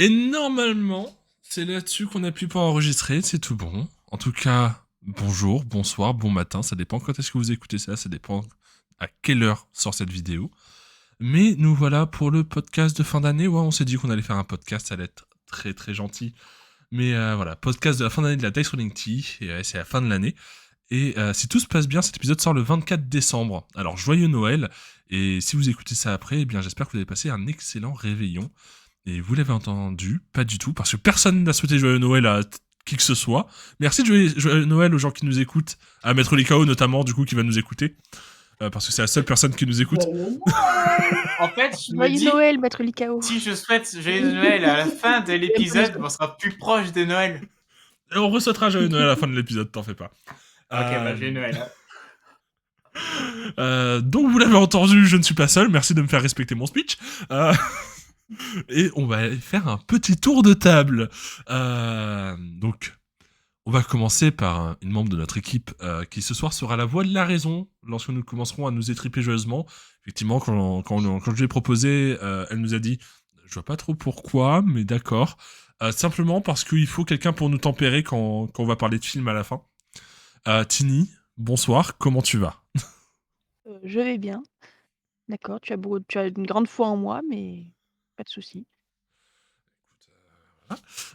Et normalement, c'est là-dessus qu'on appuie pour enregistrer, c'est tout bon. En tout cas, bonjour, bonsoir, bon matin, ça dépend quand est-ce que vous écoutez ça dépend à quelle heure sort cette vidéo. Mais nous voilà pour le podcast de fin d'année. Ouais, on s'est dit qu'on allait faire un podcast, ça allait être très très gentil. Mais voilà, podcast de la fin d'année de la Dice Rolling Tea, et c'est la fin de l'année. Et si tout se passe bien, cet épisode sort le 24 décembre. Alors, joyeux Noël. Et si vous écoutez ça après, eh bien, j'espère que vous avez passé un excellent réveillon. Et vous l'avez entendu, pas du tout, parce que personne n'a souhaité joyeux Noël à qui que ce soit. Merci de joyeux Noël aux gens qui nous écoutent, à Maître Likao notamment, du coup, qui va nous écouter. Parce que c'est la seule personne qui nous écoute. En fait, je me Joyeux dis, Noël, Maître Likao. si je souhaite joyeux Noël à la fin de l'épisode, on sera plus proche de Noël. Et on ressouhaitera joyeux Noël à la fin de l'épisode, t'en fais pas. Ok, joyeux Noël. Donc vous l'avez entendu, je ne suis pas seul, merci de me faire respecter mon speech. Et on va faire un petit tour de table. Donc, on va commencer par une membre de notre équipe qui ce soir sera la voix de la raison lorsque nous commencerons à nous étriper joyeusement. Effectivement, quand je lui ai proposé, elle nous a dit « Je vois pas trop pourquoi, mais d'accord. » Simplement parce qu'il faut quelqu'un pour nous tempérer quand on va parler de film à la fin. Tini, bonsoir, comment tu vas? Je vais bien. D'accord, tu as une grande foi en moi, mais pas de souci.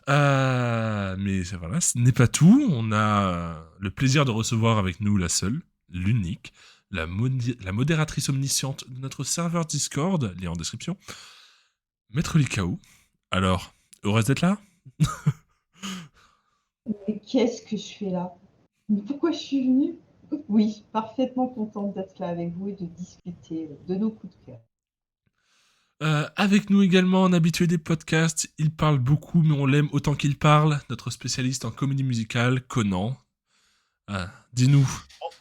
Mais voilà, ce n'est pas tout. On a le plaisir de recevoir avec nous la seule, l'unique, la modératrice omnisciente de notre serveur Discord, lien en description, Maître Likao. Alors, heureuse d'être là? Mais qu'est-ce que je fais là? Mais pourquoi je suis venue? Oui, parfaitement contente d'être là avec vous et de discuter de nos coups de cœur. Avec nous également un habitué des podcasts, il parle beaucoup mais on l'aime autant qu'il parle, notre spécialiste en comédie musicale, Conan. Dis-nous.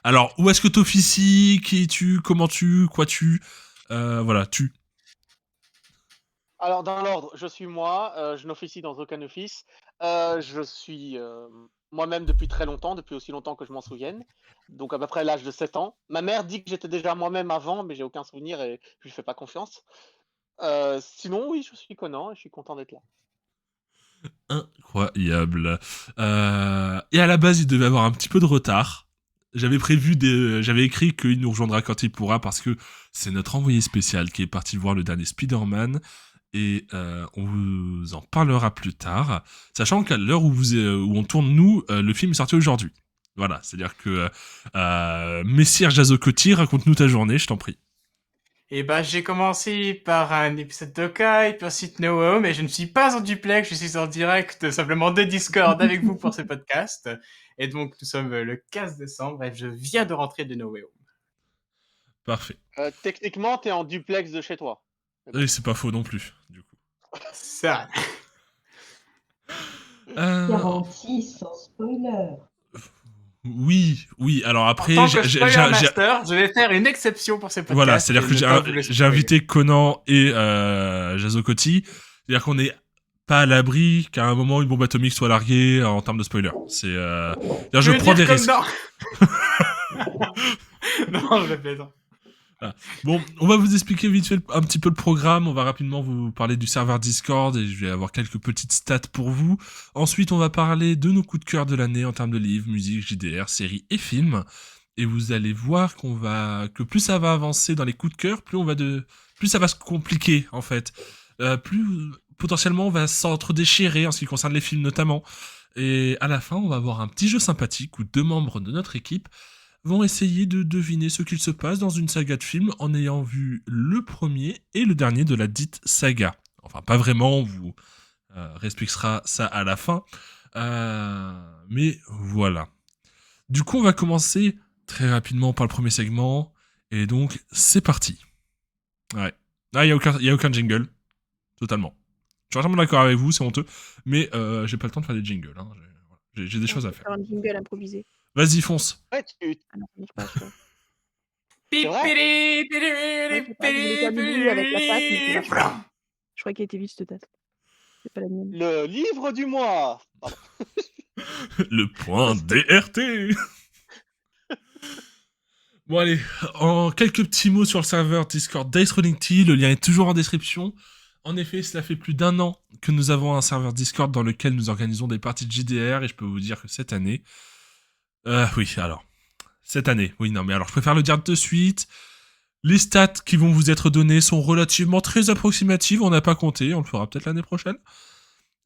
Alors, où est-ce que t'officies? Qui es-tu? Comment tu? Quoi tu? Voilà, tu. Alors, dans l'ordre, je suis moi, je n'officie dans aucun office. Je suis moi-même depuis très longtemps, depuis aussi longtemps que je m'en souvienne. Donc, à peu près l'âge de 7 ans. Ma mère dit que j'étais déjà moi-même avant, mais j'ai aucun souvenir et je lui fais pas confiance. Sinon, oui, je suis Conan et je suis content d'être là. Incroyable. Et à la base, il devait avoir un petit peu de retard. J'avais écrit qu'il nous rejoindra quand il pourra parce que c'est notre envoyé spécial qui est parti voir le dernier Spider-Man et on vous en parlera plus tard. Sachant qu'à l'heure où on tourne nous, le film est sorti aujourd'hui. Voilà, c'est-à-dire que Messire Jazokoti, raconte-nous ta journée, je t'en prie. Et j'ai commencé par un épisode d'Okai, puis ensuite No Home, mais je ne suis pas en duplex, je suis en direct simplement de Discord avec vous pour ce podcast. Et donc, nous sommes le 15 décembre et je viens de rentrer de No Way Home. Parfait. Techniquement, t'es en duplex de chez toi. Et c'est pas faux non plus, du coup. Ça. Garantie sans spoiler. Oui, alors après... En tant que spoiler master, je vais faire une exception pour ces podcasts. Voilà, c'est-à-dire que j'ai invité Conan et Jazokoti. C'est-à-dire qu'on n'est pas à l'abri qu'à un moment une bombe atomique soit larguée en termes de spoiler. Je prends des risques. Non, je plaisante. Ah. Bon, on va vous expliquer vite fait un petit peu le programme. On va rapidement vous parler du serveur Discord et je vais avoir quelques petites stats pour vous. Ensuite, on va parler de nos coups de cœur de l'année en termes de livres, musique, JDR, séries et films. Et vous allez voir que plus ça va avancer dans les coups de cœur, plus ça va se compliquer en fait. Plus potentiellement on va s'entre-déchirer en ce qui concerne les films notamment. Et à la fin, on va avoir un petit jeu sympathique où 2 membres de notre équipe vont essayer de deviner ce qu'il se passe dans une saga de films en ayant vu le premier et le dernier de la dite saga. Enfin, pas vraiment, on vous réexpliquera ça à la fin. Mais voilà. Du coup, on va commencer très rapidement par le premier segment. Et donc, c'est parti. Ouais. Là, il n'y a aucun jingle. Totalement. Je suis entièrement d'accord avec vous, c'est honteux. Mais j'ai pas le temps de faire des jingles. Hein. J'ai des choses à faire. Un jingle improvisé. Vas-y, fonce. Ouais, Ah non, ça marche pas, je crois. C'est vrai. Je crois qu'elle était vite cette tête. C'est pas la mienne. Le livre du mois. Pardon. Le point DRT. Bon allez, en quelques petits mots sur le serveur Discord Dice Rolling Tea, le lien est toujours en description. En effet, cela fait plus d'1 an que nous avons un serveur Discord dans lequel nous organisons des parties de JDR et je peux vous dire que cette année... cette année, oui, non, mais alors je préfère le dire de suite. Les stats qui vont vous être données sont relativement très approximatives, on n'a pas compté, on le fera peut-être l'année prochaine.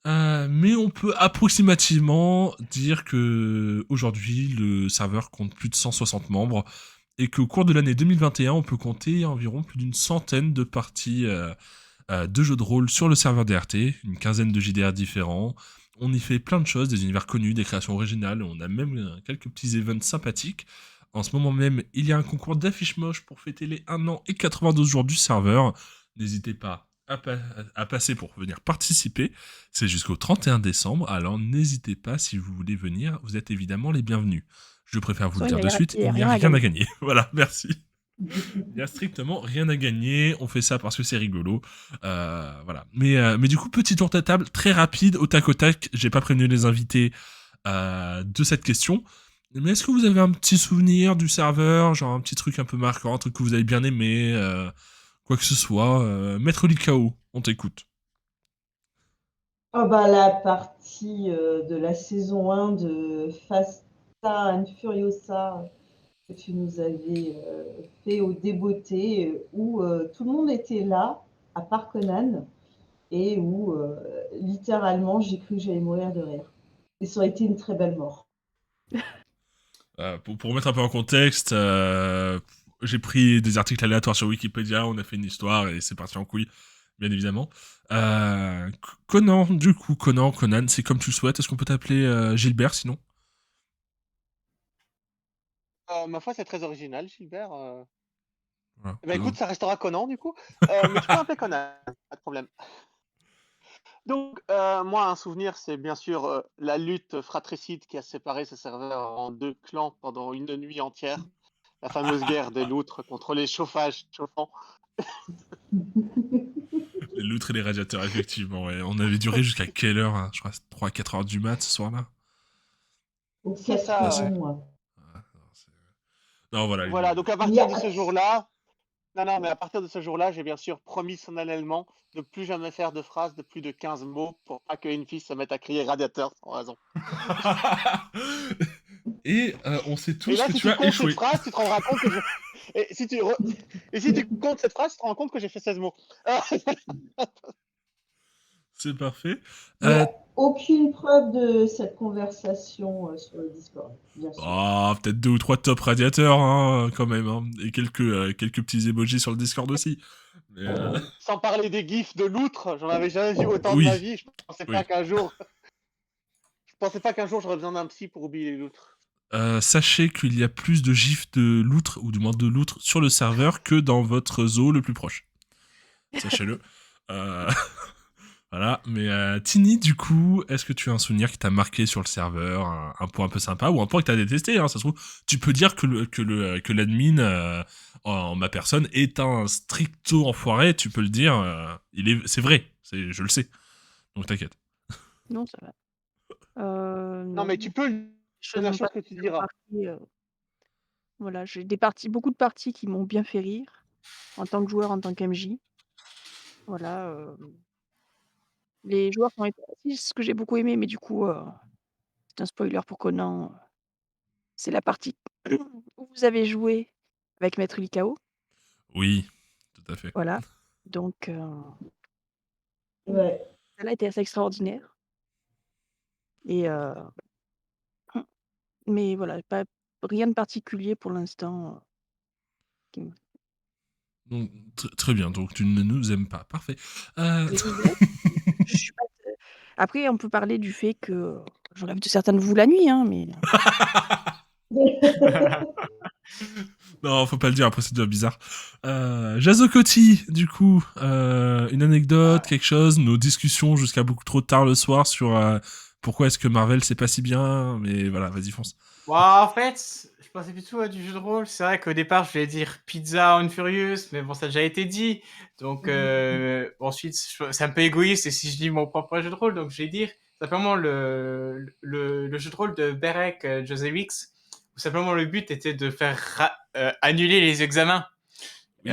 Mais on peut approximativement dire que aujourd'hui le serveur compte plus de 160 membres et qu'au cours de l'année 2021, on peut compter environ plus d'une centaine de parties de jeux de rôle sur le serveur DRT, une quinzaine de JDR différents. On y fait plein de choses, des univers connus, des créations originales, on a même quelques petits events sympathiques. En ce moment même, il y a un concours d'affiches moches pour fêter les 1 an et 92 jours du serveur. N'hésitez pas à passer pour venir participer. C'est jusqu'au 31 décembre, alors n'hésitez pas si vous voulez venir, vous êtes évidemment les bienvenus. Je préfère vous le dire de suite, il n'y a rien à gagner. Voilà, merci. Il n'y a strictement rien à gagner, on fait ça parce que c'est rigolo. Voilà. Mais du coup, petit tour de table, très rapide, au tac au tac, j'ai pas prévenu les invités de cette question. Mais est-ce que vous avez un petit souvenir du serveur, genre un petit truc un peu marquant, un truc que vous avez bien aimé, quoi que ce soit Maître Likao, on t'écoute. Ah bah, la partie de la saison 1 de Fast and Furiosa que tu nous avais fait au débeauté, où tout le monde était là, à part Conan, et où littéralement j'ai cru que j'allais mourir de rire. Et ça aurait été une très belle mort. Pour mettre un peu en contexte, j'ai pris des articles aléatoires sur Wikipédia, on a fait une histoire et c'est parti en couille, bien évidemment. Conan, Conan, c'est comme tu le souhaites. Est-ce qu'on peut t'appeler Gilbert sinon? Ma foi, c'est très original, Gilbert. Voilà. Bah écoute, ça restera Conan du coup. Mais tu peux m'appeler Conan, pas de problème. Donc, moi, un souvenir, c'est bien sûr la lutte fratricide qui a séparé ce serveur en 2 clans pendant une nuit entière. La fameuse guerre des loutres contre les chauffages chauffants. Les loutres et les radiateurs, effectivement. Ouais. On avait duré jusqu'à quelle heure hein? Je crois 3-4 heures du mat ce soir-là. Au C'est 4 ça, heures, ouais. moi. Non, voilà. Voilà, donc à partir de ce jour-là, non, mais à partir de ce jour-là, j'ai bien sûr promis solennellement de plus jamais faire de phrases de plus de 15 mots pour pas qu'une fille se mette à crier radiateur sans raison. Et on sait tous Et là, que si tu tu as comptes échoué. cette phrase, tu te rendras compte que Et si tu comptes cette phrase, tu te rends compte que j'ai fait 16 mots. C'est parfait. Il n'y a aucune preuve de cette conversation sur le Discord, bien sûr. Peut-être 2 ou 3 top radiateurs, hein, quand même. Hein. Et quelques petits emojis sur le Discord aussi. Mais, Sans parler des gifs de loutre, j'en avais jamais vu autant de Oui. ma vie. Je pensais Oui. pas qu'un jour j'aurais besoin d'un psy pour oublier les loutres. Sachez qu'il y a plus de gifs de loutres, ou du moins de loutres, sur le serveur que dans votre zoo le plus proche. Sachez-le. Voilà, mais Tini, du coup, est-ce que tu as un souvenir qui t'a marqué sur le serveur, un point un peu sympa, ou un point que t'as détesté, hein, ça se trouve, tu peux dire que l'admin en ma personne est un stricto enfoiré, tu peux le dire, c'est vrai, je le sais, donc t'inquiète. Non, ça va. Non, mais tu peux Je la n'aime chose pas que tu faire diras. partie, voilà, j'ai beaucoup de parties qui m'ont bien fait rire, en tant que joueur, en tant qu'MJ. Voilà, les joueurs qui ont été assis, ce que j'ai beaucoup aimé, mais du coup, c'est un spoiler pour Conan, c'est la partie où vous avez joué avec Maître Likao. Oui, tout à fait. Voilà, donc Ouais. celle-là était assez extraordinaire et mais voilà, pas rien de particulier pour l'instant, qui me Donc, très bien, donc tu ne nous aimes pas, parfait. je vous aime. Je suis pas t Après on peut parler du fait que j'enlève de certains de vous la nuit, hein, mais Non, faut pas le dire, après c'est déjà bizarre. Jazokoti, du coup, une anecdote, quelque chose, nos discussions jusqu'à beaucoup trop tard le soir sur pourquoi est-ce que Marvel c'est pas si bien, mais voilà, vas-y fonce. Bon, en fait, je pensais plutôt à du jeu de rôle. C'est vrai qu'au départ, je voulais dire Pizza on Furious, mais bon, ça a déjà été dit. Donc, ensuite, c'est un peu égoïste et si je dis mon propre jeu de rôle, donc je vais dire simplement le jeu de rôle de Berek Josewix, où simplement le but était de faire annuler les examens. Oui.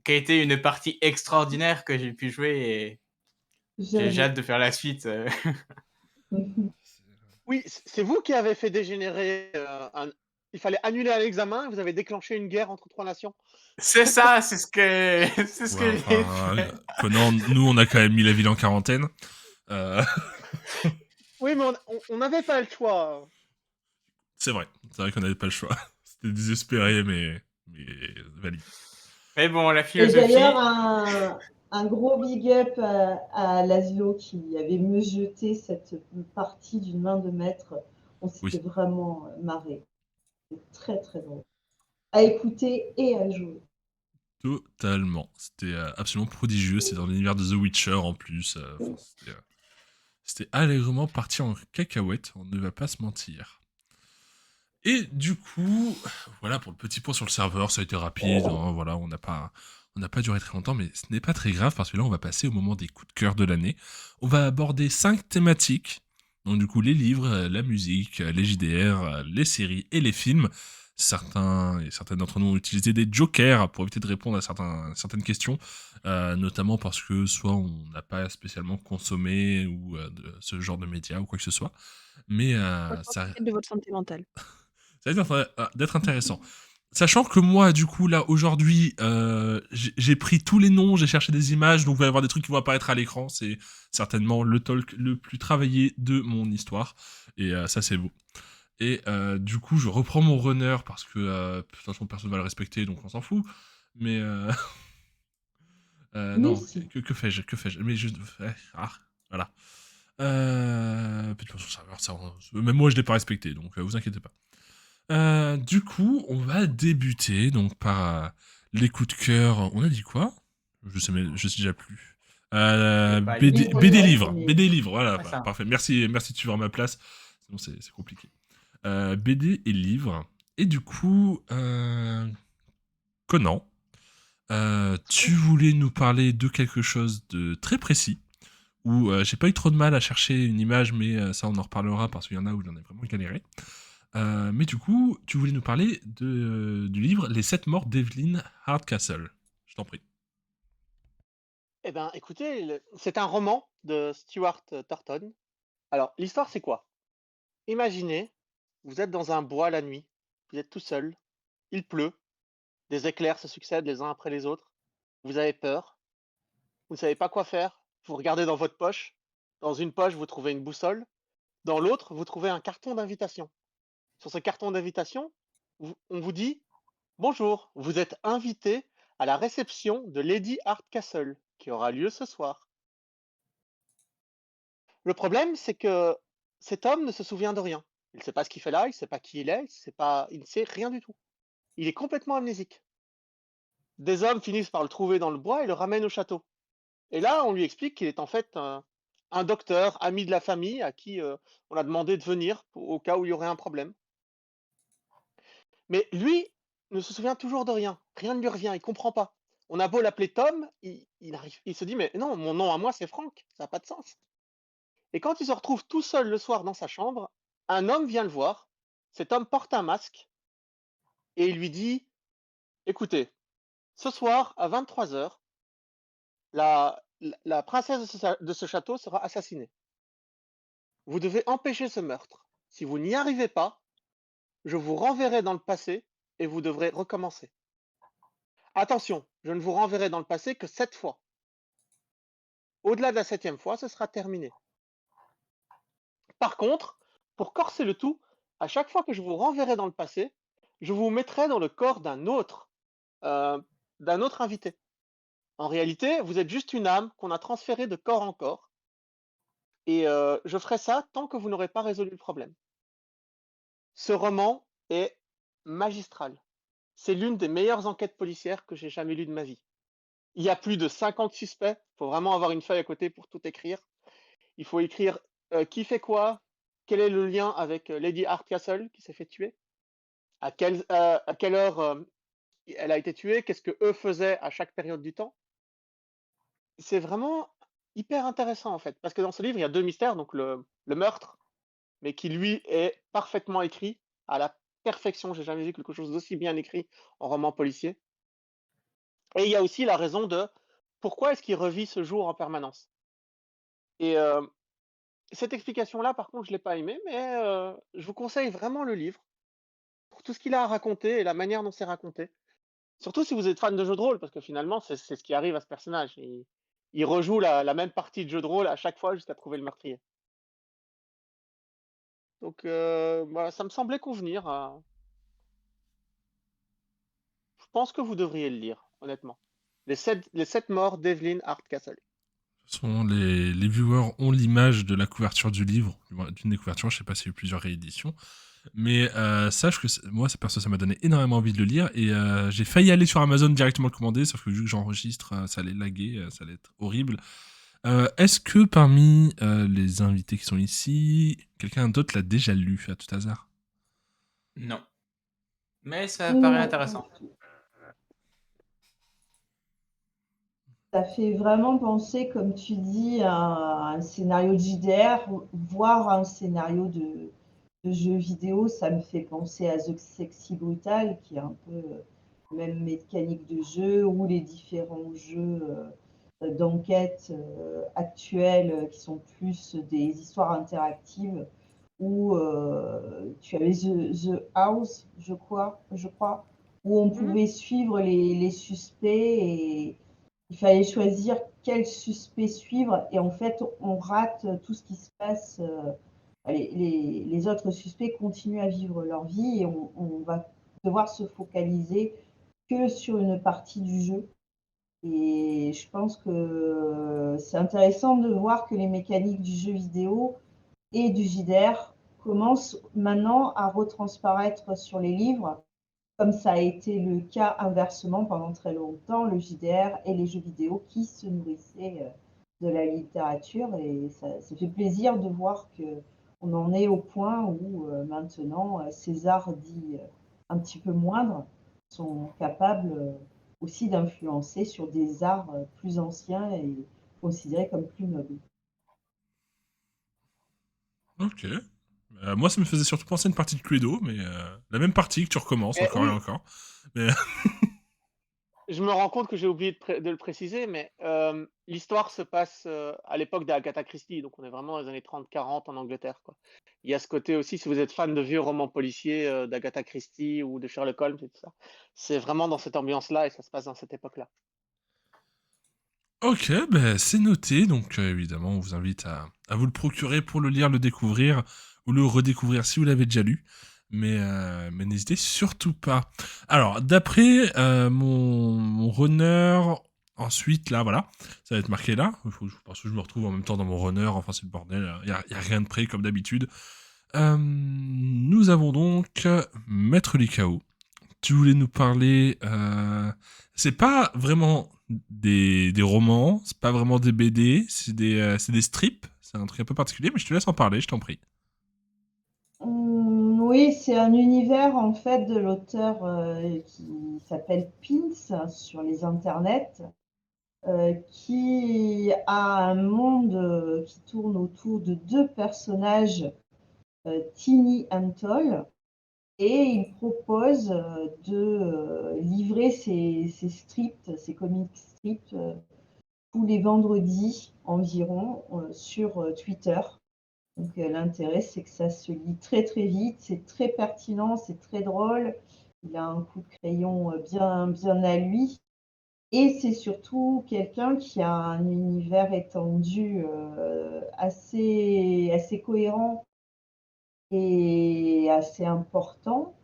qui a été une partie extraordinaire que j'ai pu jouer et j'ai J'avoue. hâte de faire la suite. Oui, c'est vous qui avez fait dégénérer il fallait annuler un examen, vous avez déclenché une guerre entre trois nations. C'est ça, c'est ce que, c'est ce Ouais, que j'ai enfin, fait. Conan, nous, on a quand même mis la ville en quarantaine. Euh, Oui, mais on n'avait pas le choix. c'est vrai qu'on n'avait pas le choix. C'était désespéré, mais valide. Mais bon, la Et d'ailleurs, philosophie, un gros big up à Laszlo qui avait me jeté cette partie d'une main de maître. On s'était Oui. vraiment marré. C'était très très drôle. À écouter et à jouer. Totalement. C'était absolument prodigieux. C'est dans l'univers de The Witcher en plus. Enfin, c'était allègrement parti en cacahuète, on ne va pas se mentir. Et du coup, voilà pour le petit point sur le serveur, ça a été rapide, hein, voilà, on n'a pas duré très longtemps, mais ce n'est pas très grave parce que là on va passer au moment des coups de cœur de l'année. On va aborder 5 thématiques, donc du coup les livres, la musique, les JDR, les séries et les films. Certains d'entre nous ont utilisé des jokers pour éviter de répondre à certaines questions, notamment parce que soit on n'a pas spécialement consommé ou ce genre de médias ou quoi que ce soit, mais Moi, je pense ça, que c'est de votre santé mentale. ça va d'être intéressant. Sachant que moi, du coup, là, aujourd'hui, j'ai pris tous les noms, j'ai cherché des images, donc il va y avoir des trucs qui vont apparaître à l'écran. C'est certainement le talk le plus travaillé de mon histoire. Et ça, c'est beau. Et du coup, je reprends mon runner parce que, de toute façon, personne va le respecter, donc on s'en fout. Mais Mais non, si. que fais-je Mais voilà. Puis de toute façon, même moi, je l'ai pas respecté, donc vous inquiétez pas. Du coup, on va débuter donc par les coups de cœur. On a dit quoi? Je sais déjà plus. bah, BD, Livre de BD livre, l'année. BD livre, voilà, c'est bah, ça. parfait. Merci de suivre ma place. Sinon c'est compliqué. BD et livre. Et du coup, Conan, tu voulais nous parler de quelque chose de très précis où j'ai pas eu trop de mal à chercher une image, mais ça on en reparlera parce qu'il y en a où j'en ai vraiment galéré. Mais du coup, tu voulais nous parler du livre Les 7 morts d'Evelyn Hardcastle. Je t'en prie. Eh bien, écoutez, c'est un roman de Stuart Thornton. Alors, l'histoire, c'est quoi? Imaginez, vous êtes dans un bois la nuit, vous êtes tout seul, il pleut, des éclairs se succèdent les uns après les autres, vous avez peur, vous ne savez pas quoi faire, vous regardez dans votre poche, dans une poche, vous trouvez une boussole, dans l'autre, vous trouvez un carton d'invitation. Sur ce carton d'invitation, on vous dit: Bonjour, vous êtes invité à la réception de Lady Hardcastle, qui aura lieu ce soir. Le problème, c'est que cet homme ne se souvient de rien. Il ne sait pas ce qu'il fait là, il ne sait pas qui il est, il ne sait rien du tout. Il est complètement amnésique. Des hommes finissent par le trouver dans le bois et le ramènent au château. Et là, on lui explique qu'il est en fait un docteur, ami de la famille, à qui on a demandé de venir au cas où il y aurait un problème. Mais lui ne se souvient toujours de rien. Rien ne lui revient, il comprend pas. On a beau l'appeler Tom, il se dit mais non, mon nom à moi c'est Franck, ça n'a pas de sens. Et quand il se retrouve tout seul le soir dans sa chambre, un homme vient le voir. Cet homme porte un masque et il lui dit: Écoutez, ce soir à 23 heures, la princesse de ce château sera assassinée. Vous devez empêcher ce meurtre. Si vous n'y arrivez pas, je vous renverrai dans le passé et vous devrez recommencer. Attention, je ne vous renverrai dans le passé que 7 fois. Au-delà de la 7e fois, ce sera terminé. Par contre, pour corser le tout, à chaque fois que je vous renverrai dans le passé, je vous mettrai dans le corps euh, d'un autre invité. En réalité, vous êtes juste une âme qu'on a transférée de corps en corps, et je ferai ça tant que vous n'aurez pas résolu le problème. Ce roman est magistral. C'est l'une des meilleures enquêtes policières que j'ai jamais lues de ma vie. Il y a plus de 50 suspects, il faut vraiment avoir une feuille à côté pour tout écrire. Il faut écrire qui fait quoi, quel est le lien avec Lady Hardcastle qui s'est fait tuer, à quelle heure elle a été tuée, qu'est-ce que eux faisaient à chaque période du temps. C'est vraiment hyper intéressant en fait, parce que dans ce livre, il y a deux mystères, donc le meurtre, mais qui lui est parfaitement écrit à la perfection. J'ai jamais vu quelque chose d'aussi bien écrit en roman policier. Et il y a aussi la raison de pourquoi est-ce qu'il revit ce jour en permanence. Et cette explication-là, par contre, je l'ai pas aimée, mais je vous conseille vraiment le livre pour tout ce qu'il a à raconter et la manière dont c'est raconté. Surtout si vous êtes fan de jeux de rôle, parce que finalement, c'est ce qui arrive à ce personnage. Il rejoue la même partie de jeu de rôle à chaque fois jusqu'à trouver le meurtrier. Donc voilà, ça me semblait convenir. Je pense que vous devriez le lire, honnêtement. Les sept morts d'Evelyn Hardcastle. De toute façon, les viewers ont l'image de la couverture du livre, d'une des couvertures, je sais pas s'il y a eu plusieurs rééditions, mais sache que moi, perso, ça m'a donné énormément envie de le lire, et j'ai failli aller sur Amazon directement le commander, sauf que vu que j'enregistre, ça allait laguer, ça allait être horrible. Est-ce que parmi les invités qui sont ici, quelqu'un d'autre l'a déjà lu à tout hasard? Non. Mais ça paraît intéressant. Ça fait vraiment penser, comme tu dis, à un scénario de JDR, voire un scénario de jeu vidéo. Ça me fait penser à The Sexy Brutal, qui est un peu même mécanique de jeu, ou les différents jeux d'enquête actuels qui sont plus des histoires interactives, où tu avais The House, je crois, où on pouvait suivre les suspects, et il fallait choisir quel suspect suivre, et en fait on rate tout ce qui se passe. Les autres suspects continuent à vivre leur vie, et on va devoir se focaliser que sur une partie du jeu. Et je pense que c'est intéressant de voir que les mécaniques du jeu vidéo et du JDR commencent maintenant à retransparaître sur les livres, comme ça a été le cas inversement pendant très longtemps, le JDR et les jeux vidéo qui se nourrissaient de la littérature. Et ça fait plaisir de voir qu'on en est au point où maintenant ces arts dits un petit peu moindres sont capables aussi d'influencer sur des arts plus anciens et considérés comme plus nobles. Ok. Moi, ça me faisait surtout penser à une partie de Cluedo, mais la même partie que tu recommences encore et Oui, encore. Mais je me rends compte que j'ai oublié de le préciser, mais l'histoire se passe à l'époque d'Agatha Christie, donc on est vraiment dans les années 30-40 en Angleterre, quoi. Il y a ce côté aussi, si vous êtes fan de vieux romans policiers d'Agatha Christie ou de Sherlock Holmes et tout ça, c'est vraiment dans cette ambiance-là et ça se passe dans cette époque-là. ok, ben c'est noté. Donc évidemment, on vous invite à vous le procurer pour le lire, le découvrir ou le redécouvrir si vous l'avez déjà lu. Mais n'hésitez surtout pas. Alors, d'après mon runner, ensuite, là, voilà, ça va être marqué là. Parce que je me retrouve en même temps dans mon runner. Enfin, c'est le bordel. Il y a rien de prêt, comme d'habitude. Nous avons donc Maître Likao. Tu voulais nous parler. C'est pas vraiment des romans, c'est pas vraiment des BD, c'est des strips. C'est un truc un peu particulier, mais je te laisse en parler, je t'en prie. Oui, c'est un univers en fait de l'auteur qui s'appelle Pins sur les internets, qui a un monde qui tourne autour de deux personnages, Tini et Toll, et il propose de livrer ses strips, ses comic strips, tous les vendredis environ sur Twitter. Donc l'intérêt, c'est que ça se lit très très vite, c'est très pertinent, c'est très drôle. Il a un coup de crayon bien à lui. Et c'est surtout quelqu'un qui a un univers étendu assez cohérent et assez important.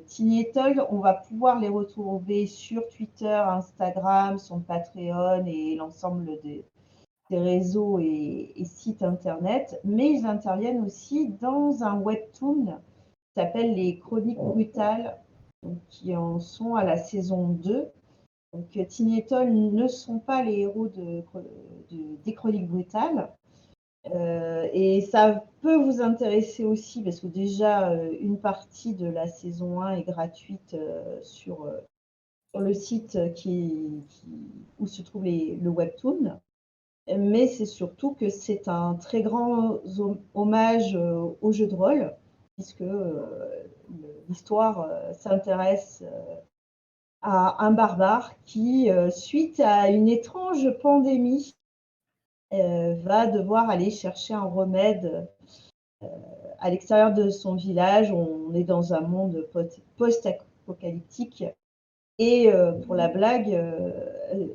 Tiny et Todd, on va pouvoir les retrouver sur Twitter, Instagram, son Patreon et l'ensemble des réseaux et sites internet, mais ils interviennent aussi dans un webtoon qui s'appelle Les Chroniques Brutales, donc, qui en sont à la saison 2. Donc, Tiny et Toll ne sont pas les héros des Chroniques Brutales. Et ça peut vous intéresser aussi parce que déjà une partie de la saison 1 est gratuite sur le site où se trouve le webtoon. Mais c'est surtout que c'est un très grand hommage au jeu de rôle, puisque l'histoire s'intéresse à un barbare qui, suite à une étrange pandémie, va devoir aller chercher un remède à l'extérieur de son village. On est dans un monde post-apocalyptique. Et pour la blague,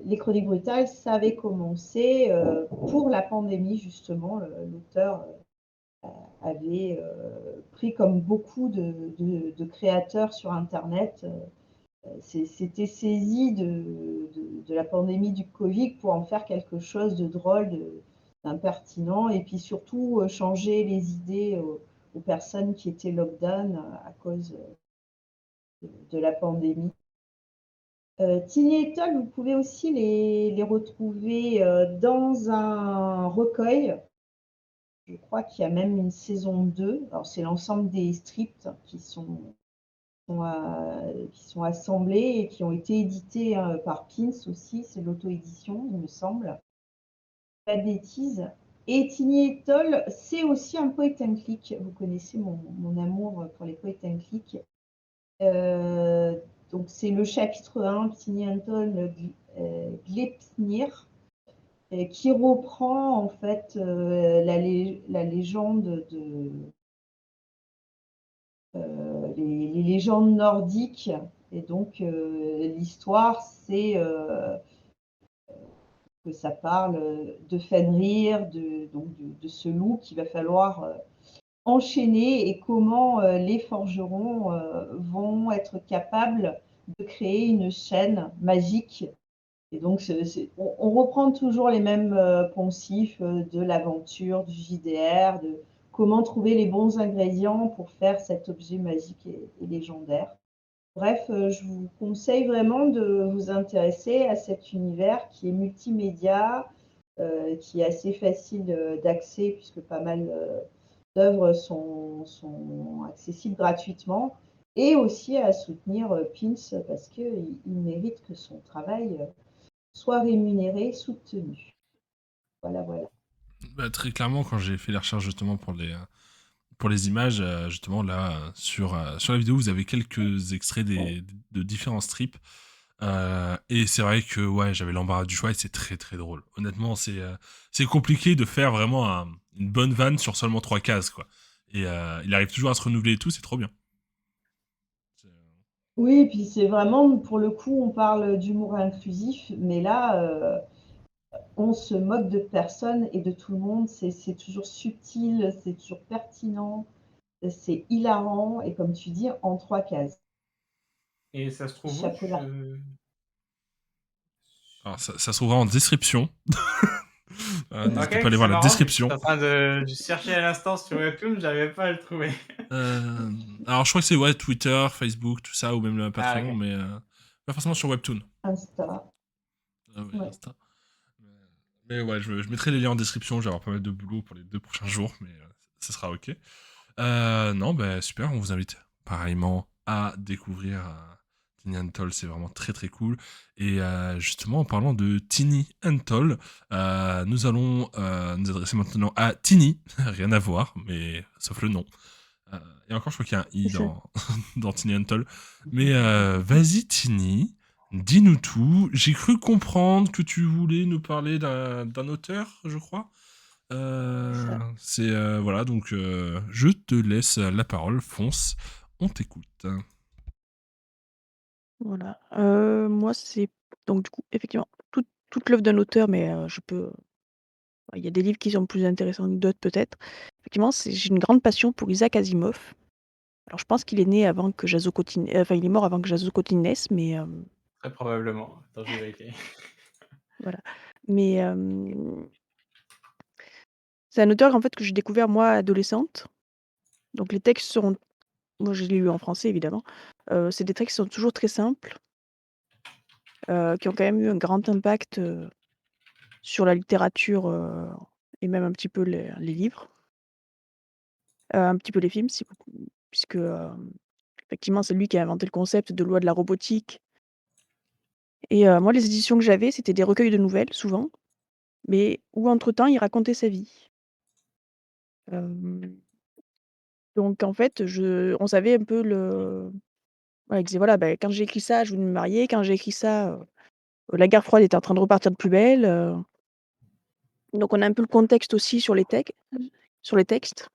les Chroniques brutales, ça avait commencé pour la pandémie, justement. L'auteur avait pris, comme beaucoup de créateurs sur Internet, s'était saisi de la pandémie du Covid pour en faire quelque chose de drôle, d'impertinent, et puis surtout changer les idées aux personnes qui étaient lockdown à cause de la pandémie. Tiny et Todd, vous pouvez aussi les retrouver dans un recueil. Je crois qu'il y a même une saison 2. Alors, c'est l'ensemble des strips qui sont assemblés et qui ont été édités par Pins aussi. C'est l'auto-édition, il me semble. Pas de bêtises. Et Tiny et Toll, c'est aussi un point and click. Vous connaissez mon amour pour les point and click. Donc c'est le chapitre 1, Tiny and Toll Gleipnir, qui reprend en fait la légende les légendes nordiques. Et donc l'histoire, c'est que ça parle de Fenrir, de ce loup qu'il va falloir enchaîner, et comment les forgerons vont être capables de créer une chaîne magique. Et donc, on reprend toujours les mêmes poncifs de l'aventure, du JDR, de comment trouver les bons ingrédients pour faire cet objet magique et légendaire. Bref, je vous conseille vraiment de vous intéresser à cet univers qui est multimédia, qui est assez facile d'accès, puisque pas mal d'œuvres sont accessibles gratuitement, et aussi à soutenir Pins, parce qu'il mérite que son travail soit rémunéré, soutenu. Voilà, voilà. Bah, très clairement, quand j'ai fait les recherches justement pour les images, justement là, sur la vidéo, vous avez quelques extraits de différents strips. Et c'est vrai que ouais, j'avais l'embarras du choix et c'est très très drôle. Honnêtement, c'est compliqué de faire vraiment une bonne vanne sur seulement 3 cases, quoi. Et il arrive toujours à se renouveler et tout, c'est trop bien. Oui, et puis c'est vraiment, pour le coup, on parle d'humour inclusif, mais là, on se moque de personne et de tout le monde. C'est toujours subtil, c'est toujours pertinent, c'est hilarant, et comme tu dis, en 3 cases. Et ça se trouve où? Chapeau là. Alors ça se trouvera en description. N'hésitez pas à Ok, aller c'est voir la marrant, vu que j'étais description. en train de chercher à l'instant sur Webtoon, j'arrivais pas à le trouver. Alors je crois que c'est ouais, Twitter, Facebook, tout ça, ou même le Ah, Patreon, ok. mais pas forcément sur Webtoon. Insta. Ah ouais, Ouais. Insta. Mais ouais, je mettrai les liens en description, je vais avoir pas mal de boulot pour les 2 prochains jours, mais ça sera ok. Non, bah super, on vous invite pareillement à découvrir Tiny and Toll, c'est vraiment très très cool. Et justement, en parlant de Tiny and Toll, nous allons nous adresser maintenant à Tiny, rien à voir, mais sauf le nom. Et encore, je crois qu'il y a un i dans Tiny and Toll. Mais vas-y, Tiny, dis-nous tout. J'ai cru comprendre que tu voulais nous parler d'un auteur, je crois. C'est voilà, donc je te laisse la parole, fonce, on t'écoute. Voilà. Moi, c'est donc du coup, effectivement, toute l'œuvre d'un auteur, mais je peux il y a des livres qui sont plus intéressants que d'autres peut-être. Effectivement, j'ai une grande passion pour Isaac Asimov. Alors je pense qu'il est né avant que enfin il est mort avant que Jaso naisse, mais Très probablement. Attends, je vais vérifier. voilà. Mais c'est un auteur en fait que j'ai découvert moi adolescente. Donc les textes seront moi je l'ai lu en français évidemment. C'est des textes qui sont toujours très simples, qui ont quand même eu un grand impact, sur la littérature, et même un petit peu les livres. Un petit peu les films puisque, effectivement c'est lui qui a inventé le concept de loi de la robotique. Et moi les éditions que j'avais, c'était des recueils de nouvelles souvent, mais où entre temps il racontait sa vie. Hem, donc en fait on savait un peu Voilà, il disait: «Voilà, bah, quand j'ai écrit ça, je voulais me marier. Quand j'ai écrit ça, la guerre froide était en train de repartir de plus belle». Donc on a un peu le contexte aussi sur les textes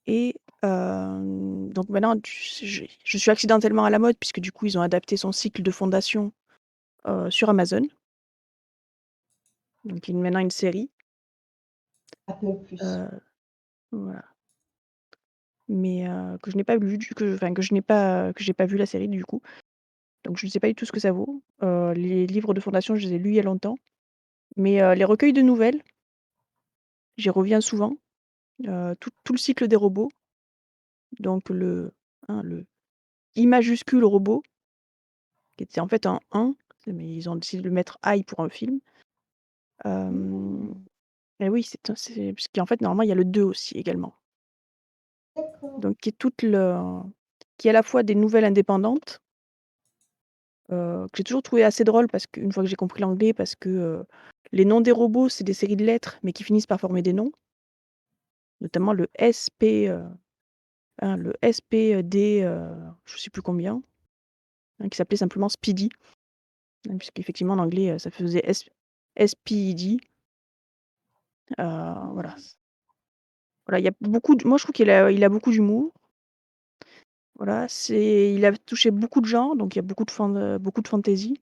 et donc maintenant je suis accidentellement à la mode puisque du coup, ils ont adapté son cycle de Fondation, sur Amazon. Donc il y a maintenant une série, Apple Plus. voilà, mais que je n'ai pas vu que j'ai pas vu la série du coup. Donc je ne sais pas du tout ce que ça vaut. Les livres de Fondation, je les ai lus il y a longtemps, mais les recueils de nouvelles, j'y reviens souvent. Tout le cycle des robots, donc le I majuscule robot, qui était en fait un 1, mais ils ont décidé de le mettre I pour un film. Hem Et oui, c'est parce qu'en fait, normalement, il y a le 2 aussi également. D'accord. Donc qui est à la fois des nouvelles indépendantes, que j'ai toujours trouvé assez drôle parce qu'une fois que j'ai compris l'anglais, parce que, les noms des robots, c'est des séries de lettres, mais qui finissent par former des noms, notamment le SPD, je sais plus combien, qui s'appelait simplement Speedy, puisqu'effectivement en anglais, ça faisait SPED, voilà. Voilà, il y a beaucoup de moi je trouve qu'il a beaucoup d'humour. Voilà, il a touché beaucoup de genres, donc il y a beaucoup de fantasy,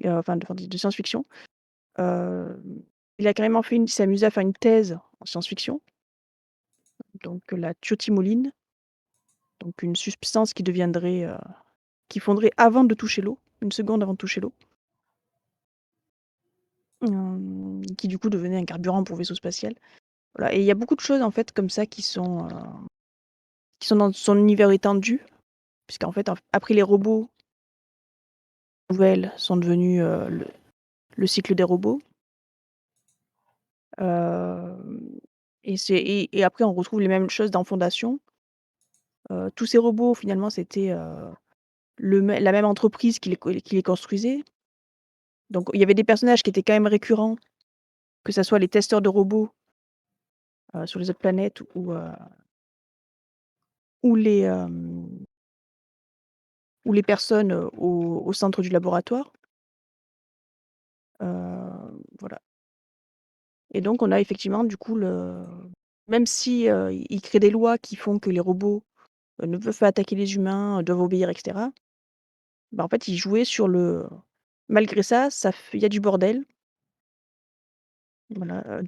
enfin de science-fiction. Il a carrément il s'est amusé à faire une thèse en science-fiction, donc la thiotimolline, donc une substance qui fondrait avant de toucher l'eau, une seconde avant de toucher l'eau, qui du coup devenait un carburant pour vaisseau spatial. Voilà et il y a beaucoup de choses en fait comme ça qui sont dans son univers étendu, puisqu'en fait, après les robots, les nouvelles sont devenues, le cycle des robots. Hem et après on retrouve les mêmes choses dans Fondation. Tous ces robots finalement c'était, la même entreprise qui les construisait. Donc il y avait des personnages qui étaient quand même récurrents, que ça soit les testeurs de robots, sur les autres planètes ou ou les personnes, au centre du laboratoire. Voilà et donc on a effectivement du coup même si, ils créent des lois qui font que les robots, ne peuvent pas attaquer les humains, doivent obéir et cetera. Bah, en fait, ils jouaient sur malgré ça, il y a du bordel. Voilà,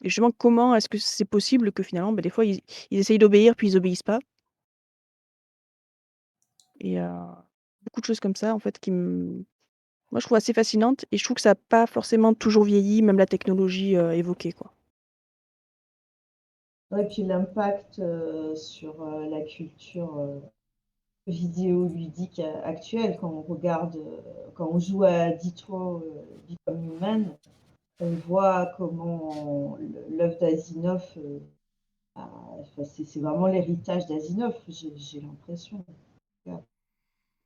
et justement, comment est-ce que c'est possible que finalement, bah, des fois, ils essayent d'obéir, puis ils obéissent pas et beaucoup de choses comme ça, en fait, moi, je trouve assez fascinantes et je trouve que ça a pas forcément toujours vieilli, même la technologie, évoquée, quoi. Ouais, puis l'impact, sur, la culture, vidéoludique actuelle quand on regarde, quand on joue à Detroit, Become Human, on voit comment l'œuvre d'Asimov, enfin, c'est vraiment l'héritage d'Asimov, j'ai l'impression.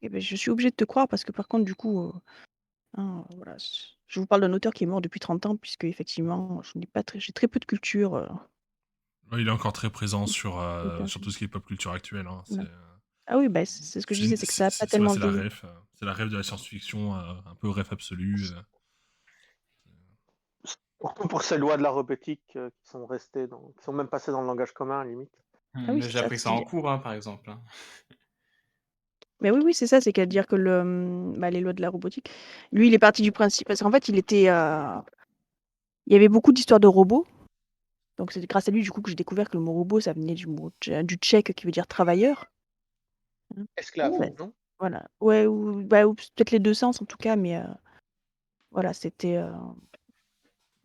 Et beh, je suis obligée de te croire parce que par contre, du coup, voilà, je vous parle d'un auteur qui est mort depuis 30 ans puisque effectivement, j'ai très peu de culture, Ouais, il est encore très présent sur littérature. tout ce qui est pop culture actuelle, hein. Voilà. Ah oui, bah, c'est ce que je disais, c'est que ça a pas Ouais, tellement vieilli. c'est la ref de la science-fiction, un peu ref absolu. Surtout pour ces lois de la robotique qui sont restées qui sont même passées dans le langage commun à la limite. Ah oui, Mais c'est j'ai ça, appris c'est ça en qu'il cours, hein, par exemple, hein. mais oui, oui, c'est ça, c'est qu'à dire que bah, les lois de la robotique lui, il est parti du principe parce qu'en fait, il y avait beaucoup d'histoires de robots, donc c'est grâce à lui, du coup, que j'ai découvert que le mot robot, ça venait du tchèque qui veut dire travailleur. Mmh. Esclave, Ouais. non? Voilà. Ouais ou peut-être les 2 sens en tout cas, mais voilà,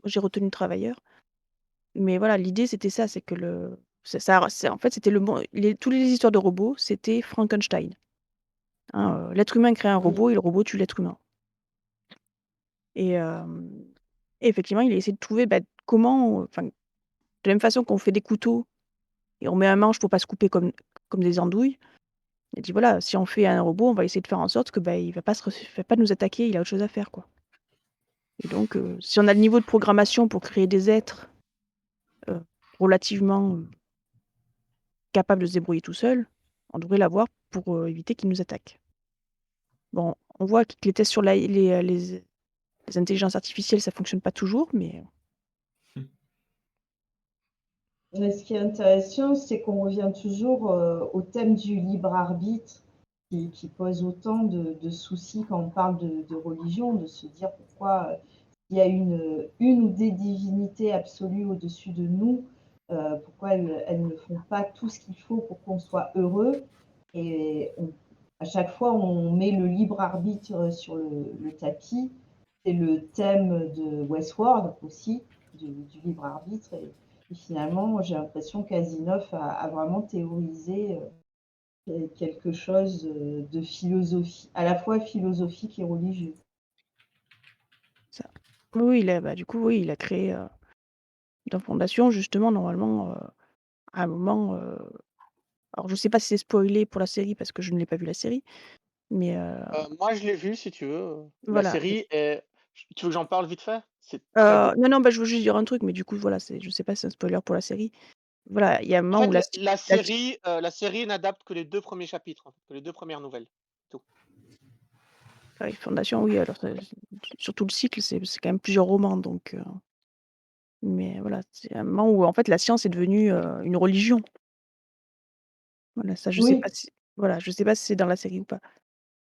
j'ai retenu travailleur. Mais voilà, l'idée c'était ça, c'est que en fait, c'était le mon les toutes les histoires de robots, c'était Frankenstein, hein, l'être humain crée un Oui. robot et le robot tue l'être humain et et effectivement, il a essayé de trouver, bah, comment, enfin, de la même façon qu'on fait des couteaux et on met un manche pour pas se couper comme des andouilles. Il a dit: «Voilà, si on fait un robot, on va essayer de faire en sorte que, bah, il va pas nous attaquer, il a autre chose à faire, quoi» et donc si on a le niveau de programmation pour créer des êtres, heu, relativement, capable de se débrouiller tout seul, on devrait l'avoir pour éviter qu'il nous attaque. Bon, on voit que les tests sur les intelligences artificielles, ça fonctionne pas toujours, mais Mais ce qui est intéressant, c'est qu'on revient toujours au thème du libre arbitre qui pose autant de soucis quand on parle de religion, de se dire pourquoi il y a une ou des divinités absolues au-dessus de nous, pourquoi elles ne font pas tout ce qu'il faut pour qu'on soit heureux. Et à chaque fois, on met le libre arbitre sur le tapis. C'est le thème de Westworld aussi, du libre arbitre. Et finalement, j'ai l'impression qu'Asimov a vraiment théorisé quelque chose de philosophie, à la fois philosophique et religieux. ça. Oui, du coup, oui, il a créé une fondation, justement, normalement, à un moment. Alors, je sais pas si c'est spoilé pour la série parce que je ne l'ai pas vu la série, mais Moi, je l'ai vu, si tu veux. La voilà. série est. Tu veux que j'en parle vite fait? C'est très beau. Non, non, je veux juste dire un truc, mais du coup, voilà, je sais pas si c'est un spoiler pour la série. Voilà, il y a un En moment où fait, la, la série n'adapte que les 2 premiers chapitres, en fait, que les 2 premières nouvelles. Tout. Fondation, oui, alors surtout le cycle, c'est quand même plusieurs romans, donc. Mais voilà, c'est un moment où en fait la science est devenue une religion. Voilà, ça je sais Oui, pas si voilà, je sais pas si c'est dans la série ou pas.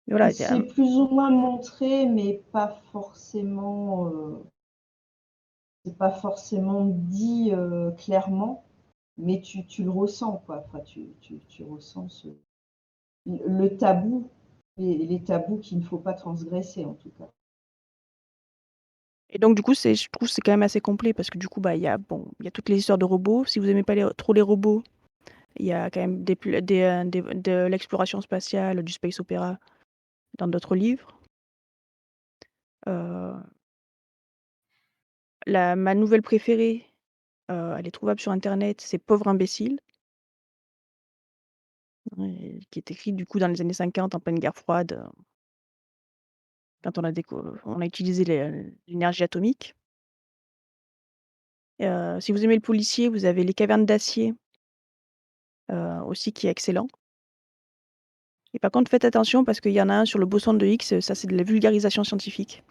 Mais voilà, c'est plus ou moins montré, mais pas forcément, c'est pas forcément dit clairement, mais tu le ressens, quoi. Enfin, tu ressens le tabou, les tabous qu'il ne faut pas transgresser, en tout cas. et donc du coup, je trouve que c'est quand même assez complet parce que du coup, il y a toutes les histoires de robots. Si vous aimez pas trop les robots, il y a quand même de l'exploration spatiale, du space opéra dans d'autres livres. Heu, ma nouvelle préférée, elle est trouvable sur internet, c'est Pauvre imbécile, qui est écrite du coup dans les années 50 en pleine guerre froide, quand on a utilisé l'énergie atomique. Si vous aimez le policier, vous avez Les Cavernes d'acier, aussi qui est excellent. Et par contre, faites attention parce qu'il y en a un sur le boson de Higgs, ça c'est de la vulgarisation scientifique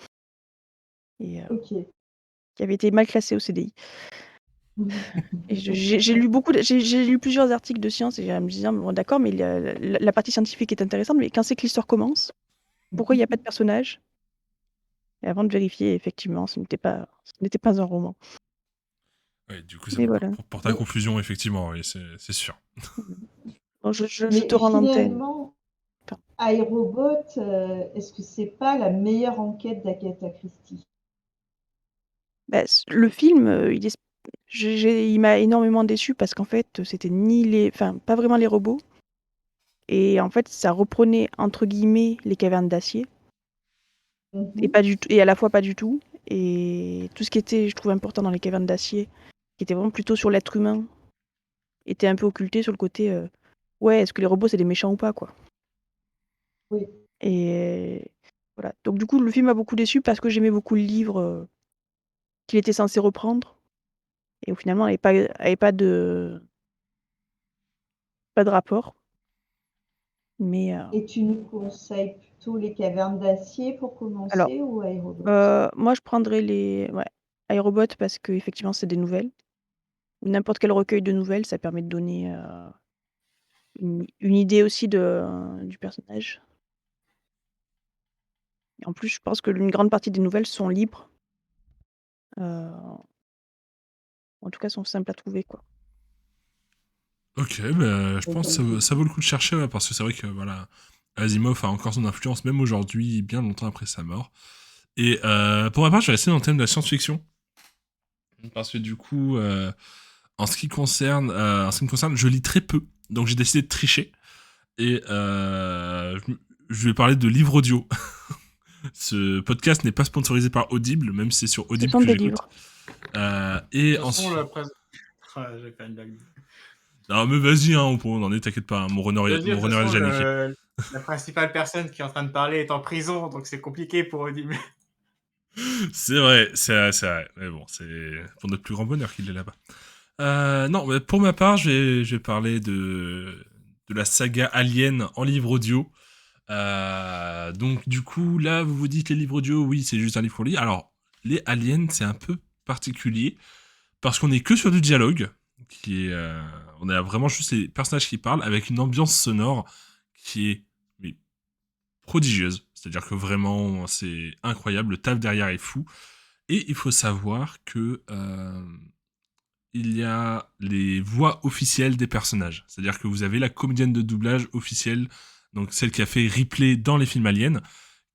et Ok. qui avait été mal classé au CDI. Et j'ai lu j'ai lu plusieurs articles de science et en me disant: «Bon d'accord, mais la partie scientifique est intéressante, mais quand c'est que l'histoire commence? Pourquoi il y a pas de personnage?» Et avant de vérifier, effectivement, ce n'était pas un roman. Ouais, du coup, ça Et peut voilà. porter à confusion, effectivement, oui, c'est sûr. Bon, je te Mais rends l'antenne. finalement, Enfin, iRobot, est-ce que c'est pas la meilleure enquête d'Agatha Christie? le film, il m'a énormément déçue parce qu'en fait, c'était pas vraiment les robots et en fait, ça reprenait entre guillemets «Les Cavernes d'acier» et Mhm. pas du tout et à la fois pas du tout et tout ce qui était, je trouve important dans «Les Cavernes d'acier», qui était vraiment plutôt sur l'être humain, était un peu occulté sur le côté, ouais, est-ce que les robots c'est des méchants ou pas, quoi? Oui. Et voilà. Donc du coup, le film m'a beaucoup déçue parce que j'aimais beaucoup le livre, qu'il était censé reprendre et où finalement il y avait pas de rapport. Mais Et tu nous conseilles plutôt les cavernes d'acier pour alors, commencer ou iRobot? moi je prendrais iRobot parce qu'effectivement c'est des nouvelles. Ou n'importe quel recueil de nouvelles, ça permet de donner, une idée aussi du personnage. Et en plus, je pense que une grande partie des nouvelles sont libres, heu, en tout cas sont simples à trouver, quoi. Ok, bah, je Donc, pense que ça vaut le coup de chercher, ouais, parce que c'est vrai que voilà, Asimov a encore son influence, même aujourd'hui, bien longtemps après sa mort. Et pour ma part, je vais rester dans le thème de la science-fiction. Parce que du coup, en ce qui me concerne, je lis très peu. Donc j'ai décidé de tricher. Et je vais parler de livres audio. Ce podcast n'est pas sponsorisé par Audible, même si c'est sur Ce Audible sont que des j'écoute. livres. Et De toute façon, ensuite... je vais faire une blague. Non mais vas-y, hein, on en est, t'inquiète pas, hein, Je veux dire, mon de toute runner est façon, déjà niqué. la principale personne qui est en train de parler est en prison, donc c'est compliqué pour Audible. C'est vrai, c'est vrai. Mais bon, c'est pour notre plus grand bonheur qu'il est là-bas. Non, mais pour ma part, je vais parler de la saga Alien en livre audio. Donc du coup, là, vous vous dites les livres audio, oui, c'est juste un livre qu'on lit. Alors, les Aliens, c'est un peu particulier parce qu'on est que sur du dialogue, on a vraiment juste les personnages qui parlent avec une ambiance sonore qui est mais, prodigieuse. C'est-à-dire que vraiment, c'est incroyable, le taf derrière est fou. Et il faut savoir que il y a les voix officielles des personnages. C'est-à-dire que vous avez la comédienne de doublage officielle, donc celle qui a fait Ripley dans les films Aliens,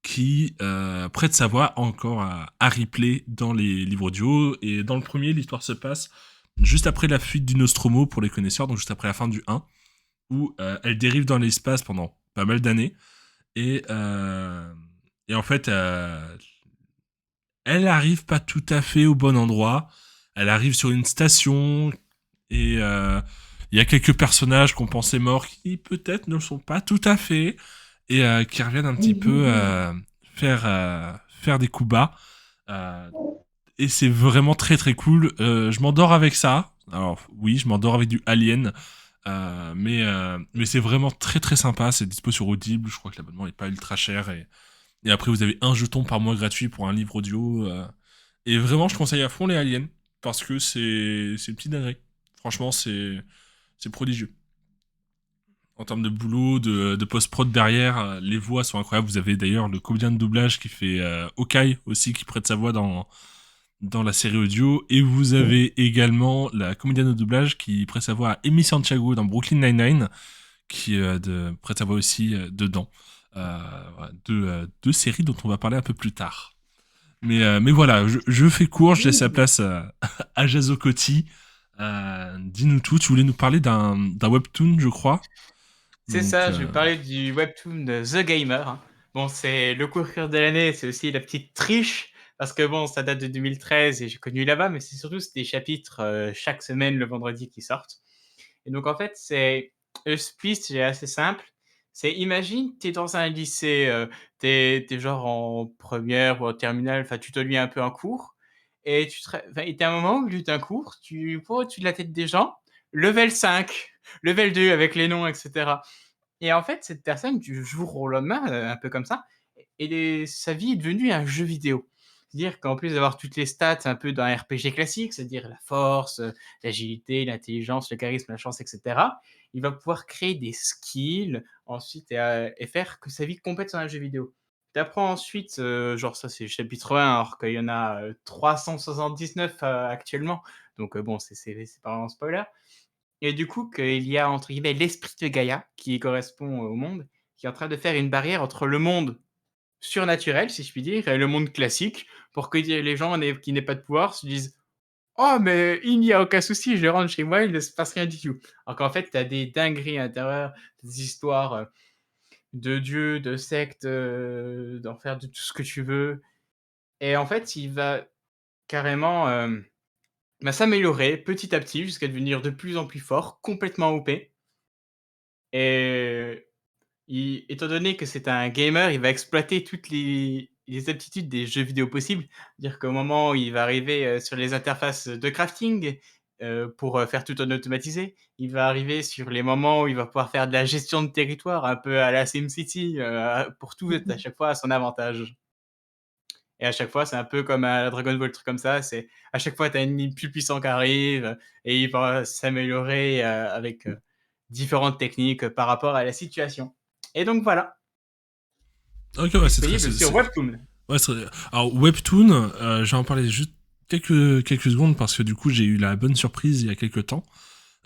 qui prête sa voix encore à Ripley dans les livres audio. Et dans le premier, l'histoire se passe juste après la fuite du Nostromo, pour les connaisseurs, donc juste après la fin du 1, où elle dérive dans l'espace pendant pas mal d'années. Et, et en fait, elle arrive pas tout à fait au bon endroit. Elle arrive sur une station et il y a quelques personnages qu'on pensait morts qui peut-être ne le sont pas tout à fait et qui reviennent un petit peu faire des coups bas. Euh, et c'est vraiment très très cool. Je m'endors avec ça. Alors oui, je m'endors avec du Alien. Mais c'est vraiment très très sympa. C'est dispo sur Audible. Je crois que l'abonnement est pas ultra cher. Et après, vous avez un jeton par mois gratuit pour un livre audio. Et vraiment, je conseille à fond les Aliens. Parce que c'est une petite dinguerie. Franchement, c'est prodigieux. En termes de boulot, de post-prod derrière, les voix sont incroyables. Vous avez d'ailleurs le comédien de doublage qui fait Hawkeye aussi, qui prête sa voix dans la série audio. Et vous avez également la comédienne de doublage qui prête sa voix à Amy Santiago dans Brooklyn Nine-Nine, qui prête sa voix aussi dedans. Voilà, deux séries dont on va parler un peu plus tard. Mais voilà, je fais court, je laisse la place à Jazo Coty. Dis-nous tout, tu voulais nous parler d'un webtoon, je crois. C'est Donc, ça, je vais parler du webtoon de The Gamer, hein. Bon, c'est le coup de cœur de l'année, c'est aussi la petite triche, parce que bon, ça date de 2013 et j'ai connu là-bas, mais c'est surtout des chapitres chaque semaine le vendredi qui sortent. Et donc en fait, c'est le split, c'est assez simple. C'est imagine, tu es dans un lycée, tu es genre en première ou en terminale, enfin tu te lis un peu un cours et tu as un moment où au lieu d'un cours, tu vois au-dessus de la tête des gens, level 5, level 2 avec les noms et cetera. Et en fait, cette personne, du jour au lendemain, un peu comme ça, sa vie est devenue un jeu vidéo. C'est-à-dire qu'en plus d'avoir toutes les stats un peu d'un RPG classique, c'est-à-dire la force, l'agilité, l'intelligence, le charisme, la chance, etc., il va pouvoir créer des skills ensuite et faire que sa vie complète soit un jeu vidéo. Tu apprends ensuite, genre ça c'est le chapitre 1, alors qu'il y en a 379 actuellement. Donc bon, c'est pas un spoiler. Et du coup, qu'il y a entre guillemets l'esprit de Gaïa qui correspond au monde, qui est en train de faire une barrière entre le monde surnaturel, si je puis dire, et le monde classique, pour que les gens qui n'aient pas de pouvoir se disent oh, mais il n'y a aucun souci, je rentre chez moi, il ne se passe rien du tout. Alors qu'en fait, tu as des dingueries à l'intérieur, des histoires de dieux, de sectes, d'en faire de tout ce que tu veux. Et en fait, il va carrément s'améliorer petit à petit jusqu'à devenir de plus en plus fort, complètement OP. Et étant donné que c'est un gamer, il va exploiter toutes les aptitudes des jeux vidéo possibles. C'est-à-dire qu'au moment où il va arriver sur les interfaces de crafting pour faire tout en automatisé, il va arriver sur les moments où il va pouvoir faire de la gestion de territoire, un peu à la SimCity, pour tout être à chaque fois à son avantage. Et à chaque fois, c'est un peu comme à la Dragon Ball, truc comme ça. C'est à chaque fois, tu as un ennemi plus puissant qui arrive et il va s'améliorer avec différentes techniques par rapport à la situation. Et donc voilà, ok, ouais, c'est très. disponible sur Webtoon. Ouais, alors, Webtoon, je vais en parler juste quelques secondes parce que du coup, j'ai eu la bonne surprise il y a quelques temps.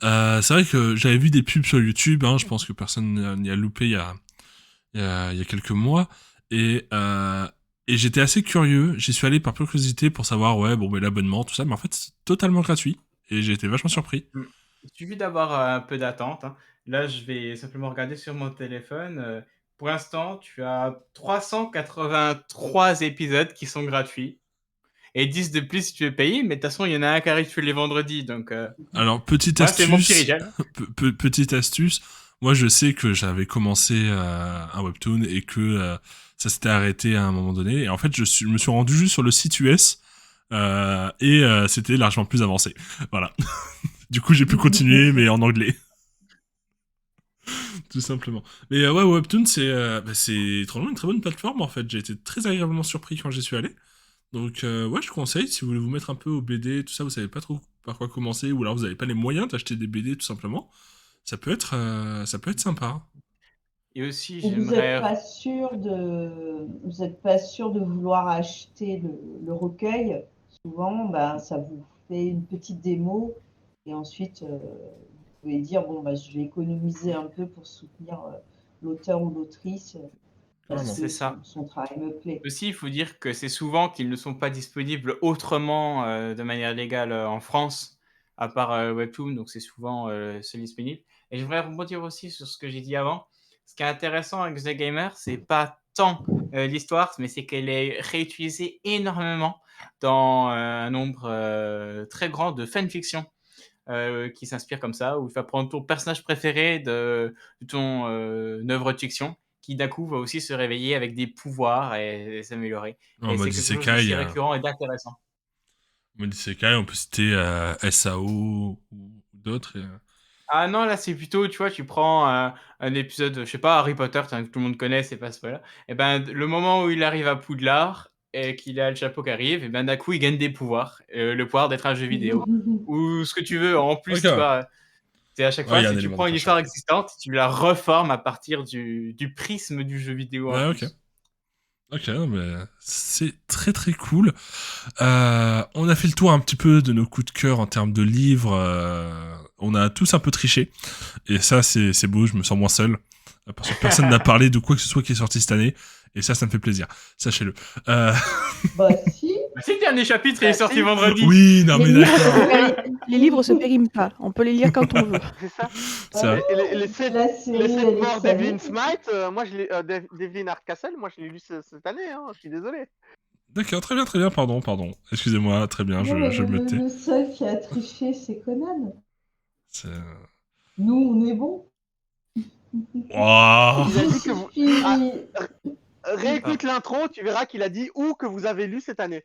C'est vrai que j'avais vu des pubs sur YouTube, hein, je pense que personne n'y a loupé il y a quelques mois. Et j'étais assez curieux, j'y suis allé par pure curiosité pour savoir, ouais, bon, mais l'abonnement, tout ça, mais en fait, c'est totalement gratuit. Et j'ai été vachement surpris. Il suffit d'avoir un peu d'attente, hein. Là, je vais simplement regarder sur mon téléphone. Pour l'instant, tu as 383 épisodes qui sont gratuits. Et 10 de plus si tu veux payer, mais de toute façon, il y en a un qui arrive tous les vendredis. Donc, Alors, petite c'est mon petit astuce, régal. petite astuce, moi je sais que j'avais commencé un webtoon et que ça s'était arrêté à un moment donné. Et en fait, je me suis rendu juste sur le site US et c'était largement plus avancé. Voilà. Du coup, j'ai pu continuer, mais en anglais. Tout simplement. Mais ouais, Webtoon, c'est étrangement une très bonne plateforme, en fait. J'ai été très agréablement surpris quand j'y suis allé. Donc, ouais, je conseille, si vous voulez vous mettre un peu au BD, tout ça, vous savez pas trop par quoi commencer, ou alors vous avez pas les moyens d'acheter des BD, tout simplement, ça peut être sympa. Et aussi, Et vous n'êtes j'aimerais. pas sûr de vouloir acheter le recueil. Souvent, ben, ça vous fait une petite démo et ensuite vous pouvez dire bon, ben, je vais économiser un peu pour soutenir l'auteur ou l'autrice parce Vraiment. C'est que ça. son travail me plaît. Aussi, il faut dire que c'est souvent qu'ils ne sont pas disponibles autrement de manière légale en France, à part Webtoon, donc c'est souvent seul disponible. Et je voudrais rebondir aussi sur ce que j'ai dit avant. Ce qui est intéressant avec The Gamer, c'est pas tant l'histoire, mais c'est qu'elle est réutilisée énormément dans un nombre très grand de fanfiction qui s'inspirent comme ça, où tu vas prendre ton personnage préféré de ton œuvre de fiction qui d'un coup va aussi se réveiller avec des pouvoirs et s'améliorer. En Et c'est mode quelque chose Isekai, d'aussi récurrent et d'intéressant. on peut citer SAO ou d'autres. Ah non, là c'est plutôt, tu vois, tu prends un épisode, je sais pas, Harry Potter, que tout le monde connaît, c'est pas ce là. Et ben le moment où il arrive à Poudlard et qu'il a le chapeau qui arrive, et ben d'un coup il gagne des pouvoirs, le pouvoir d'être un jeu vidéo ou ce que tu veux. En plus, Ok, tu ouais. vois, c'est à chaque Ouais, il fois, y a un c'est tu élément prends une d'accrocheur. histoire existante, tu la reformes à partir du prisme du jeu vidéo en Ouais, ok. plus. Ok, non, mais c'est très très cool. On a fait le tour un petit peu de nos coups de cœur en termes de livres. On a tous un peu triché. Et ça, c'est beau, je me sens moins seul. Parce que personne n'a parlé de quoi que ce soit qui est sorti cette année. Et ça me fait plaisir. Sachez-le. Bah si, Bah, si le dernier chapitre il est Bah, sorti si. vendredi. Oui, non mais d'accord. Les livres se périment pas. On peut les lire quand on veut. C'est ça. C'est vrai. Les c'est sept, la les série, sept elle est morts salée. d'Evelyn Smite, moi je l'ai, d'Evelyn Hardcastle, moi je l'ai lu cette année, hein, je suis désolé. D'accord, très bien, pardon. Excusez-moi, très bien, Non, mais je me tais. le seul qui a triché, c'est Conan. C'est... Nous, on est bons. Ouah. Il a Il dit que vous... Ah, suffit. réécoute l'intro, tu verras qu'il a dit ou que vous avez lu cette année.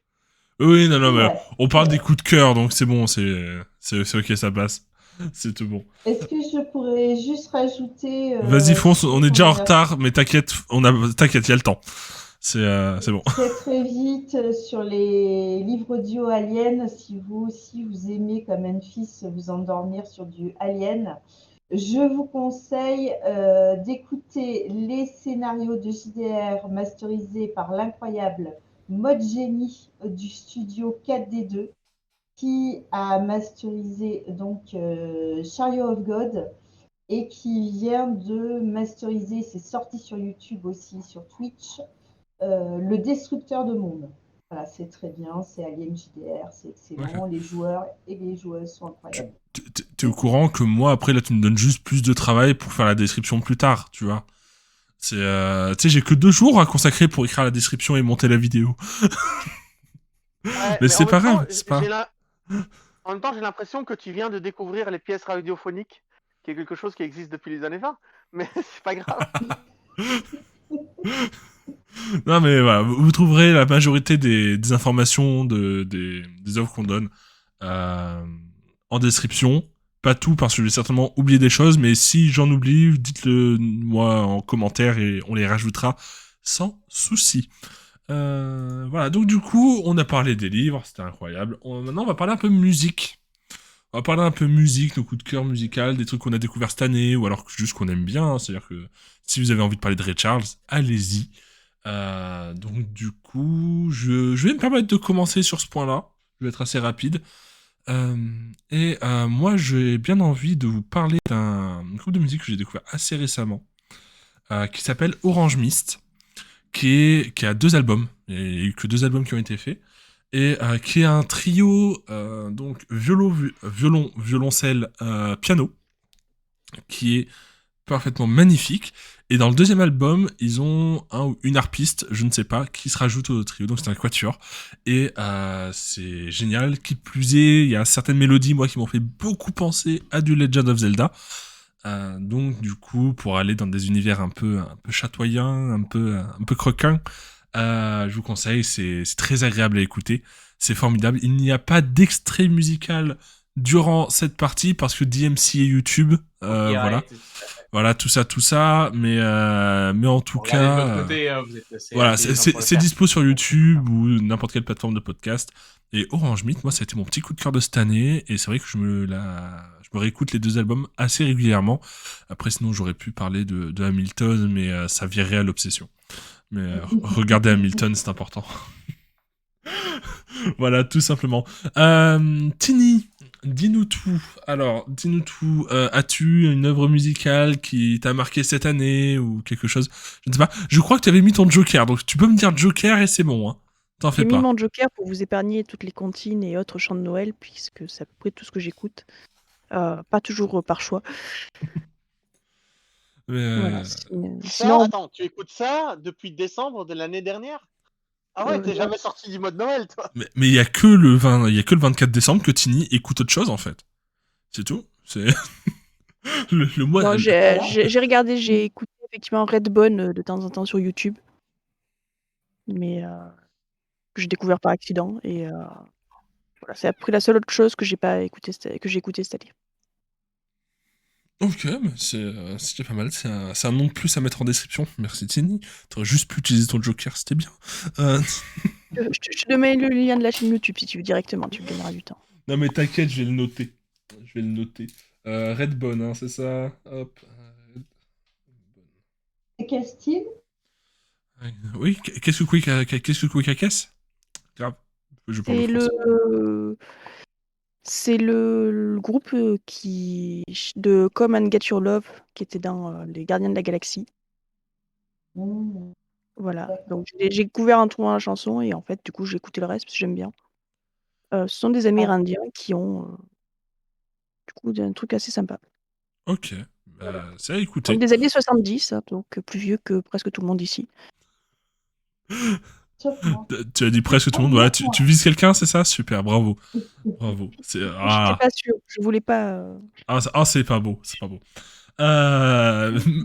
Oui, non, mais Ouais, on parle des ouais. coups de cœur, donc c'est bon, c'est ok, ça passe. C'est tout bon. Est-ce que je pourrais juste rajouter Vas-y, fonce, on est déjà en comment dire, retard, mais t'inquiète, t'inquiète, il y a le temps. C'est bon. très très vite sur les livres audio Alien, si vous aussi vous aimez comme un fils vous endormir sur du Alien, je vous conseille d'écouter les scénarios de JDR masterisés par l'incroyable Mode Génie du studio 4D2 qui a masterisé donc Chariot of God et qui vient de masteriser, c'est sorti sur YouTube aussi, sur Twitch, Le Destructeur de Monde. Voilà, c'est très bien, c'est Alien JDR, c'est excellent, Ok. les joueurs et les joueuses sont incroyables. T'es au courant que moi, après, là, tu me donnes juste plus de travail pour faire la description plus tard, tu vois. Tu sais, j'ai que 2 jours à consacrer pour écrire la description et monter la vidéo. Ouais, Mais mais c'est en pas même temps, grave, c'est pas... en même temps, j'ai l'impression que tu viens de découvrir les pièces radiophoniques, qui est quelque chose qui existe depuis les années 20, mais c'est pas grave. Non, mais voilà, vous trouverez la majorité des informations des œuvres qu'on donne en description. Pas tout, parce que je vais certainement oublier des choses, mais si j'en oublie, dites-le moi en commentaire et on les rajoutera sans souci. Voilà, donc du coup, on a parlé des livres, c'était incroyable. Maintenant, on va parler un peu musique. On va parler un peu musique, nos coups de cœur musical, des trucs qu'on a découverts cette année, ou alors juste qu'on aime bien. C'est-à-dire que si vous avez envie de parler de Ray Charles, allez-y. Donc du coup, je vais me permettre de commencer sur ce point-là. Je vais être assez rapide. Moi, j'ai bien envie de vous parler d'un groupe de musique que j'ai découvert assez récemment, qui s'appelle Orange Mist, qui a 2 albums. Il n'y a eu que 2 albums qui ont été faits. Et qui est un trio, donc violon, violoncelle, piano, qui est parfaitement magnifique. Et dans le 2e album, ils ont un ou une harpiste, je ne sais pas, qui se rajoute au trio. Donc c'est un quatuor. Et c'est génial. Qui plus est, il y a certaines mélodies, moi, qui m'ont fait beaucoup penser à du Legend of Zelda. Donc du coup, pour aller dans des univers un peu chatoyants, un peu croquins, je vous conseille, c'est très agréable à écouter. C'est formidable. Il n'y a pas d'extrait musical durant cette partie parce que DMC et YouTube, voilà. Copyright, tout à fait. Voilà, tout ça, mais en tout Regardez de votre cas, côté, hein, vous êtes assez voilà, intelligent pour le c'est faire. dispo sur YouTube ou n'importe quelle plateforme de podcast. Et Orange Meet, moi, ça a été mon petit coup de cœur de cette année, et c'est vrai que je me réécoute les 2 albums assez régulièrement. Après, sinon, j'aurais pu parler de Hamilton, mais ça virait à l'obsession. Mais regardez Hamilton, c'est important. Voilà, tout simplement. Tini, dis-nous tout. Alors, dis-nous tout. As-tu une œuvre musicale qui t'a marqué cette année ou quelque chose? Je ne sais pas. Je crois que tu avais mis ton Joker, donc tu peux me dire Joker et c'est bon. Hein. T'en fais J'ai mis pas. mon Joker pour vous épargner toutes les comptines et autres chants de Noël, puisque c'est à peu près tout ce que j'écoute. Pas toujours par choix. Mais, Voilà. Ça, Sinon, attends, tu écoutes ça depuis décembre de l'année dernière? Ah ouais, t'es ouais. jamais sorti du mode Noël, toi. mais il y a que le 24 décembre que Tini écoute autre chose en fait. C'est tout. C'est le mois. Non, j'ai regardé, j'ai écouté effectivement Redbone de temps en temps sur YouTube, mais que j'ai découvert par accident et voilà, c'est après la seule autre chose que j'ai pas écouté, que j'ai écouté cette année. Ok, mais c'était pas mal. C'est un nom de plus à mettre en description. Merci Tini. T'aurais juste pu utiliser ton Joker, c'était bien. Je te mets le lien de la chaîne YouTube si tu veux directement, tu me gagneras du temps. Non mais t'inquiète, je vais le noter. Je vais le noter. Redbone, hein, c'est ça. Hop. C'est quel style? Oui, qu'est-ce que Quick caisse? Grave. Je parle le français. C'est le groupe de Come and Get Your Love qui était dans Les Gardiens de la Galaxie. Voilà, D'accord. donc j'ai découvert en trouvant la chanson et en fait, du coup, j'ai écouté le reste parce que j'aime bien. Ce sont des Amérindiens qui ont du coup un truc assez sympa. Ok. C'est à écouter. Donc des années 70, hein, donc plus vieux que presque tout le monde ici. Tu as dit presque tout le monde. Voilà, tu vises quelqu'un, c'est ça? Super, bravo. Bravo. J'étais pas sûre, je voulais pas. C'est pas beau, c'est pas beau.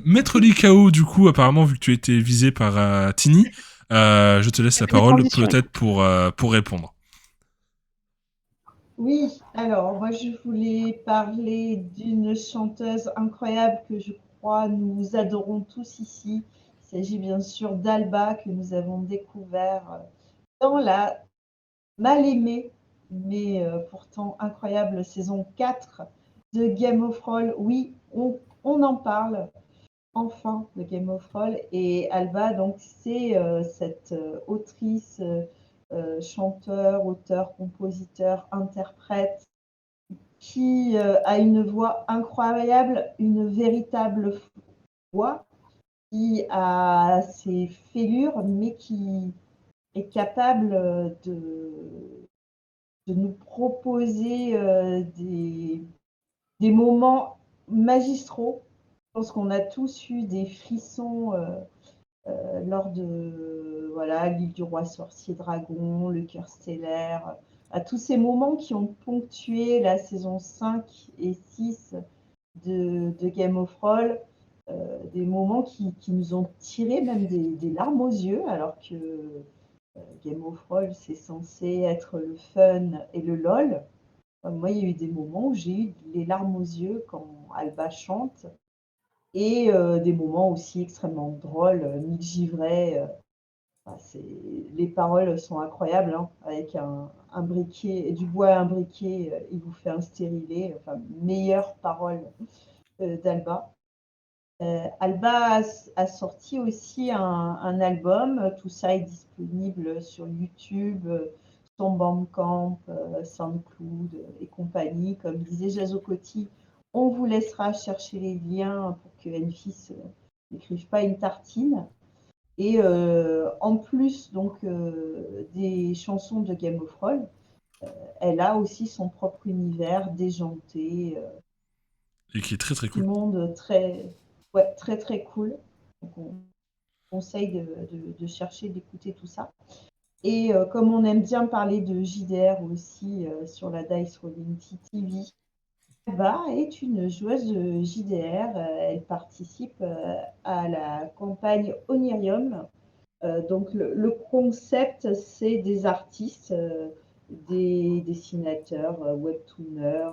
Maître Likao, du coup, apparemment, vu que tu étais visé par Tini, je te laisse la J'ai fait des parole transitions, peut-être pour répondre. Oui, alors moi je voulais parler d'une chanteuse incroyable que je crois nous adorons tous ici. Il s'agit bien sûr d'Alba que nous avons découvert dans la mal aimée, mais pourtant incroyable saison 4 de Game of Thrones. Oui, on en parle enfin de Game of Thrones. Et Alba, donc, c'est cette autrice, chanteur, auteur, compositeur, interprète qui a une voix incroyable, une véritable voix, qui a ses fêlures, mais qui est capable de nous proposer des moments magistraux. Je pense qu'on a tous eu des frissons lors de l'île du roi sorcier dragon, le cœur stellaire, à tous ces moments qui ont ponctué la saison 5 et 6 de Game of Thrones, des moments qui nous ont tiré même des larmes aux yeux, alors que Game of Thrones, c'est censé être le fun et le lol. Moi, il y a eu des moments où j'ai eu les larmes aux yeux quand Alba chante, et des moments aussi extrêmement drôles. Mick Givray, les paroles sont incroyables, hein, avec un briquet, du bois à un briquet, il vous fait un stérilet. Enfin, meilleure parole d'Alba. Alba a sorti aussi un album. Tout ça est disponible sur YouTube, son Bandcamp, SoundCloud et compagnie. Comme disait Jazo Coty, on vous laissera chercher les liens pour que Enfis n'écrive pas une tartine. Et en plus donc des chansons de Game of Thrones, elle a aussi son propre univers déjanté. Et qui est très très Tout cool. le monde très très cool. Donc on conseille de chercher, d'écouter tout ça. Et comme on aime bien parler de JDR aussi sur la Dice Rolling TV, Alba est une joueuse de JDR. Elle participe à la campagne Onirium. Donc le concept, c'est des artistes des dessinateurs, webtooners.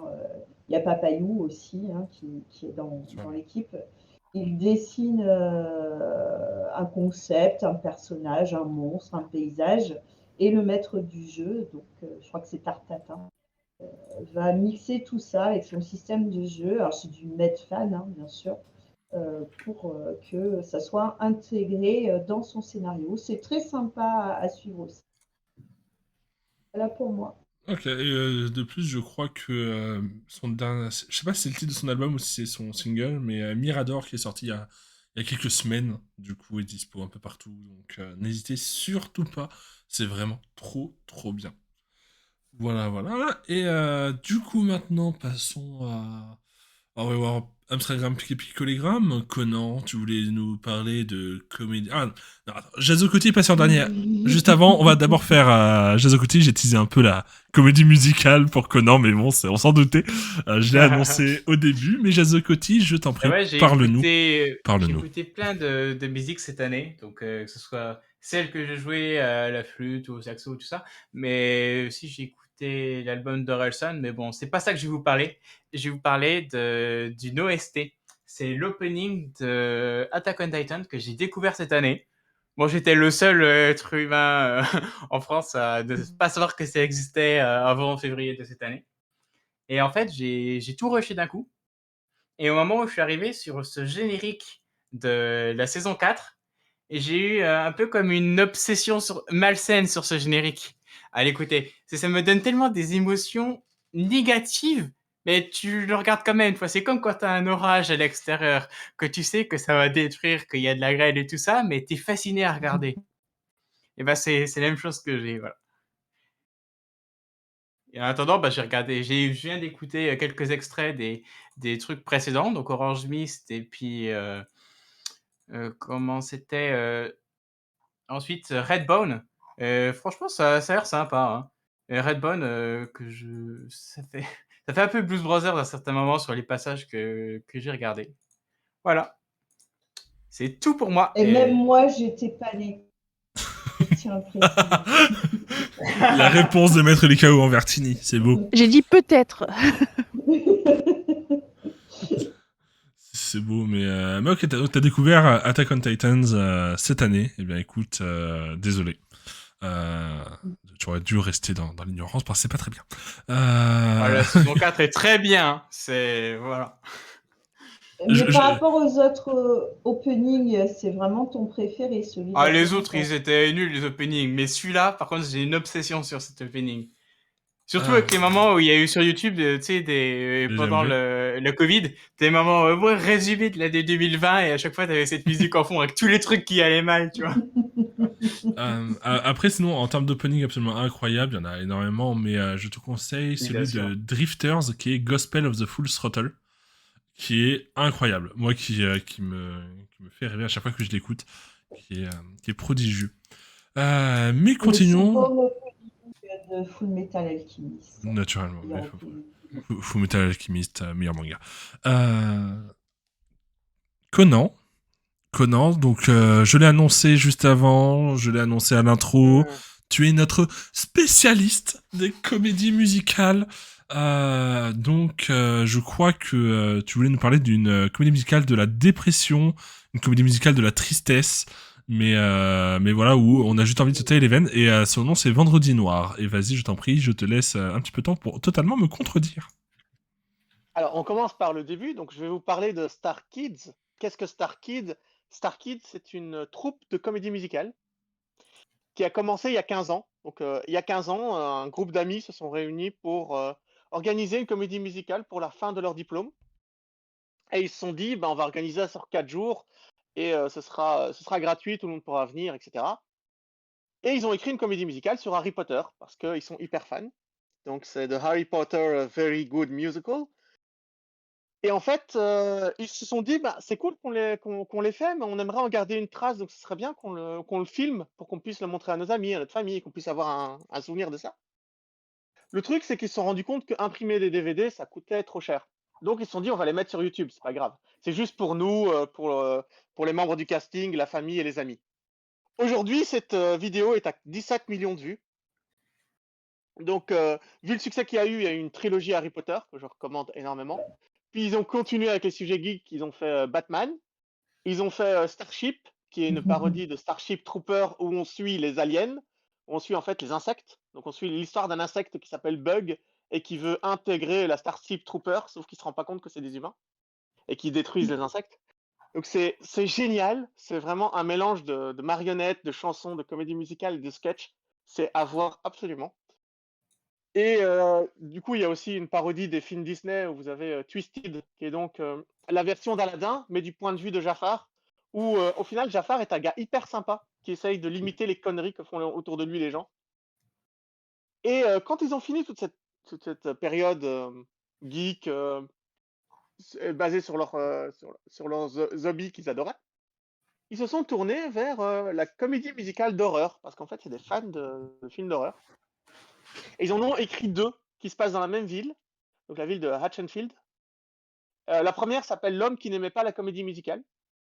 Il y a Papayou aussi, hein, qui est dans l'équipe. Il dessine un concept, un personnage, un monstre, un paysage, et le maître du jeu, donc je crois que c'est Tartatin, va mixer tout ça avec son système de jeu. Alors c'est du Medfan, hein, bien sûr, pour que ça soit intégré dans son scénario. C'est très sympa à suivre aussi. Voilà pour moi. Ok, et de plus, je crois que son dernier. Je sais pas si c'est le titre de son album ou si c'est son single, mais Mirador qui est sorti il y a quelques semaines, du coup, est dispo un peu partout. Donc n'hésitez surtout pas, c'est vraiment trop, trop bien. Voilà, voilà. Et du coup, maintenant, passons à. On va voir Amsterdam Picolégramme. Conan, tu voulais nous parler de comédie. Ah, non, attends. Jazo Côté est passé en dernier. Juste avant, on va d'abord faire Jazo Côté. J'ai teasé un peu la comédie musicale pour Conan, mais bon, on s'en doutait. Je l'ai annoncé au début, mais Jazo Côté, je t'en prie, Ouais, parle-nous. j'ai Parle-nous. écouté plein de musiques cette année, donc que ce soit celle que je jouais à la flûte ou au saxo, tout ça, mais aussi j'ai écouté l'album d'Orelsan, mais bon, c'est pas ça que je vais vous parler. Je vais vous parler d'une OST. C'est l'opening de Attack on Titan que j'ai découvert cette année. Bon, j'étais le seul être humain en France à ne pas savoir que ça existait avant février de cette année. Et en fait, j'ai tout rushé d'un coup. Et au moment où je suis arrivé sur ce générique de la saison 4, et j'ai eu un peu comme une obsession malsaine sur ce générique à l'écouter. Ça me donne tellement des émotions négatives, mais tu le regardes quand même une fois. C'est comme quand tu as un orage à l'extérieur, que tu sais que ça va détruire, qu'il y a de la grêle et tout ça, mais tu es fasciné à regarder. Et ben c'est la même chose que j'ai. Voilà. Et en attendant, bah, je viens d'écouter quelques extraits des trucs précédents, donc Orange Mist et puis comment c'était ensuite Redbone. Franchement, ça a l'air sympa. Hein. Et Redbone, ça fait un peu Blues Brothers à certains moments sur les passages que j'ai regardés. Voilà, c'est tout pour moi. Et même moi, j'étais pas née. Tiens, La réponse de Maître Likao en Vertini, c'est beau. J'ai dit peut-être. C'est beau, mais ok, t'as découvert Attack on Titans cette année. Eh bien, écoute, désolé. Tu aurais dû rester dans l'ignorance parce que c'est pas très bien. La saison 4 est très bien. Voilà. Mais par rapport aux autres openings, c'est vraiment ton préféré, celui de les autres, ils étaient nuls, les openings. Mais celui-là, par contre, j'ai une obsession sur cet opening. Surtout avec les moments où il y a eu sur YouTube, tu sais, pendant le Covid, des moments résumés de l'année 2020 et à chaque fois, t'avais cette musique en fond avec tous les trucs qui allaient mal, tu vois. Après, sinon, en termes d'opening absolument incroyable, il y en a énormément, mais je te conseille celui de Drifters qui est Gospel of the Full Throttle, qui est incroyable. Moi, qui me fait rêver à chaque fois que je l'écoute, qui est prodigieux. Mais continuons. De Full Metal Alchemist. Naturellement. Full Metal Alchemist, meilleur manga. Conan, donc je l'ai annoncé juste avant, je l'ai annoncé à l'intro. Tu es notre spécialiste des comédies musicales. Donc je crois que tu voulais nous parler d'une comédie musicale de la dépression, une comédie musicale de la tristesse. Mais voilà, où on a juste envie de se tailler les veines. Et son nom, c'est Vendredi Noir. Et vas-y, je t'en prie, je te laisse un petit peu de temps pour totalement me contredire. Alors, on commence par le début. Donc, je vais vous parler de Star Kids. Qu'est-ce que Star Kids? Star Kids, c'est une troupe de comédie musicale qui a commencé il y a 15 ans. Donc, il y a 15 ans, un groupe d'amis se sont réunis pour organiser une comédie musicale pour la fin de leur diplôme. Et ils se sont dit, on va organiser ça sur 4 jours et ce sera gratuit, tout le monde pourra venir, etc. Et ils ont écrit une comédie musicale sur Harry Potter parce qu'ils sont hyper fans. Donc, c'est The Harry Potter A Very Good Musical. Et en fait, ils se sont dit, c'est cool qu'on les fait, mais on aimerait en garder une trace, donc ce serait bien qu'on le filme pour qu'on puisse le montrer à nos amis, à notre famille, qu'on puisse avoir un souvenir de ça. Le truc, c'est qu'ils se sont rendus compte qu'imprimer des DVD, ça coûtait trop cher. Donc ils se sont dit, on va les mettre sur YouTube, c'est pas grave. C'est juste pour nous, pour les membres du casting, la famille et les amis. Aujourd'hui, cette vidéo est à 17 millions de vues. Donc, vu le succès qu'il y a eu, il y a eu une trilogie Harry Potter que je recommande énormément. Puis ils ont continué avec les sujets geeks, ils ont fait Batman, ils ont fait Starship, qui est une parodie de Starship Trooper où on suit les aliens, où on suit en fait les insectes. Donc on suit l'histoire d'un insecte qui s'appelle Bug et qui veut intégrer la Starship Trooper, sauf qu'il se rend pas compte que c'est des humains et qui détruisent les insectes. Donc c'est génial, c'est vraiment un mélange de marionnettes, de chansons, de comédie musicale, de sketch. C'est à voir absolument. Et du coup, il y a aussi une parodie des films Disney où vous avez Twisted, qui est donc la version d'Aladin, mais du point de vue de Jafar, où au final, Jafar est un gars hyper sympa qui essaye de limiter les conneries que font autour de lui les gens. Et quand ils ont fini toute cette période geek basée sur sur leurs hobbies qu'ils adoraient, ils se sont tournés vers la comédie musicale d'horreur, parce qu'en fait, c'est des fans de films d'horreur. Et ils en ont écrit 2 qui se passent dans la même ville, donc la ville de Hatchenfield. La première s'appelle L'homme qui n'aimait pas la comédie musicale.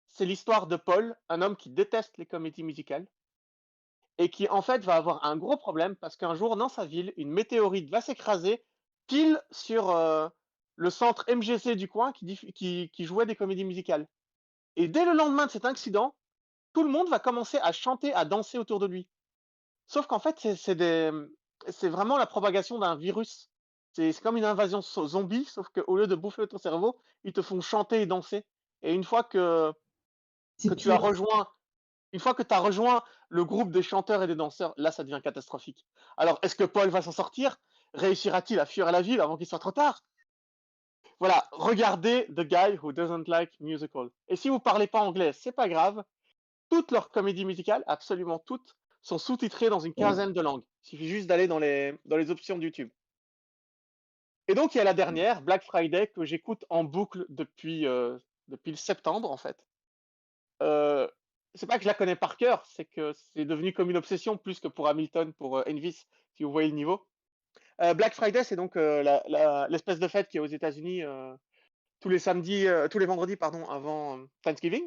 C'est l'histoire de Paul, un homme qui déteste les comédies musicales et qui en fait va avoir un gros problème parce qu'un jour dans sa ville, une météorite va s'écraser pile sur le centre MGC du coin qui jouait des comédies musicales. Et dès le lendemain de cet accident, tout le monde va commencer à chanter, à danser autour de lui. Sauf qu'en fait, c'est vraiment la propagation d'un virus. C'est comme une invasion zombie, sauf qu'au lieu de bouffer ton cerveau, ils te font chanter et danser. Et une fois que C'est tu as pire. rejoint le groupe des chanteurs et des danseurs, là, ça devient catastrophique. Alors, est-ce que Paul va s'en sortir? Réussira-t-il à fuir à la ville avant qu'il soit trop tard? Voilà, regardez The Guy Who Doesn't Like Musical. Et si vous parlez pas anglais, c'est pas grave. Toutes leurs comédies musicales, absolument toutes, sont sous-titrées dans une quinzaine de langues. Il suffit juste d'aller dans les options de YouTube. Et donc, il y a la dernière, Black Friday, que j'écoute en boucle depuis le septembre, en fait. C'est pas que je la connais par cœur, c'est que c'est devenu comme une obsession, plus que pour Hamilton, pour Envis, si vous voyez le niveau. Black Friday, c'est donc l'espèce de fête qui est aux États-Unis tous les vendredis, pardon, avant Thanksgiving.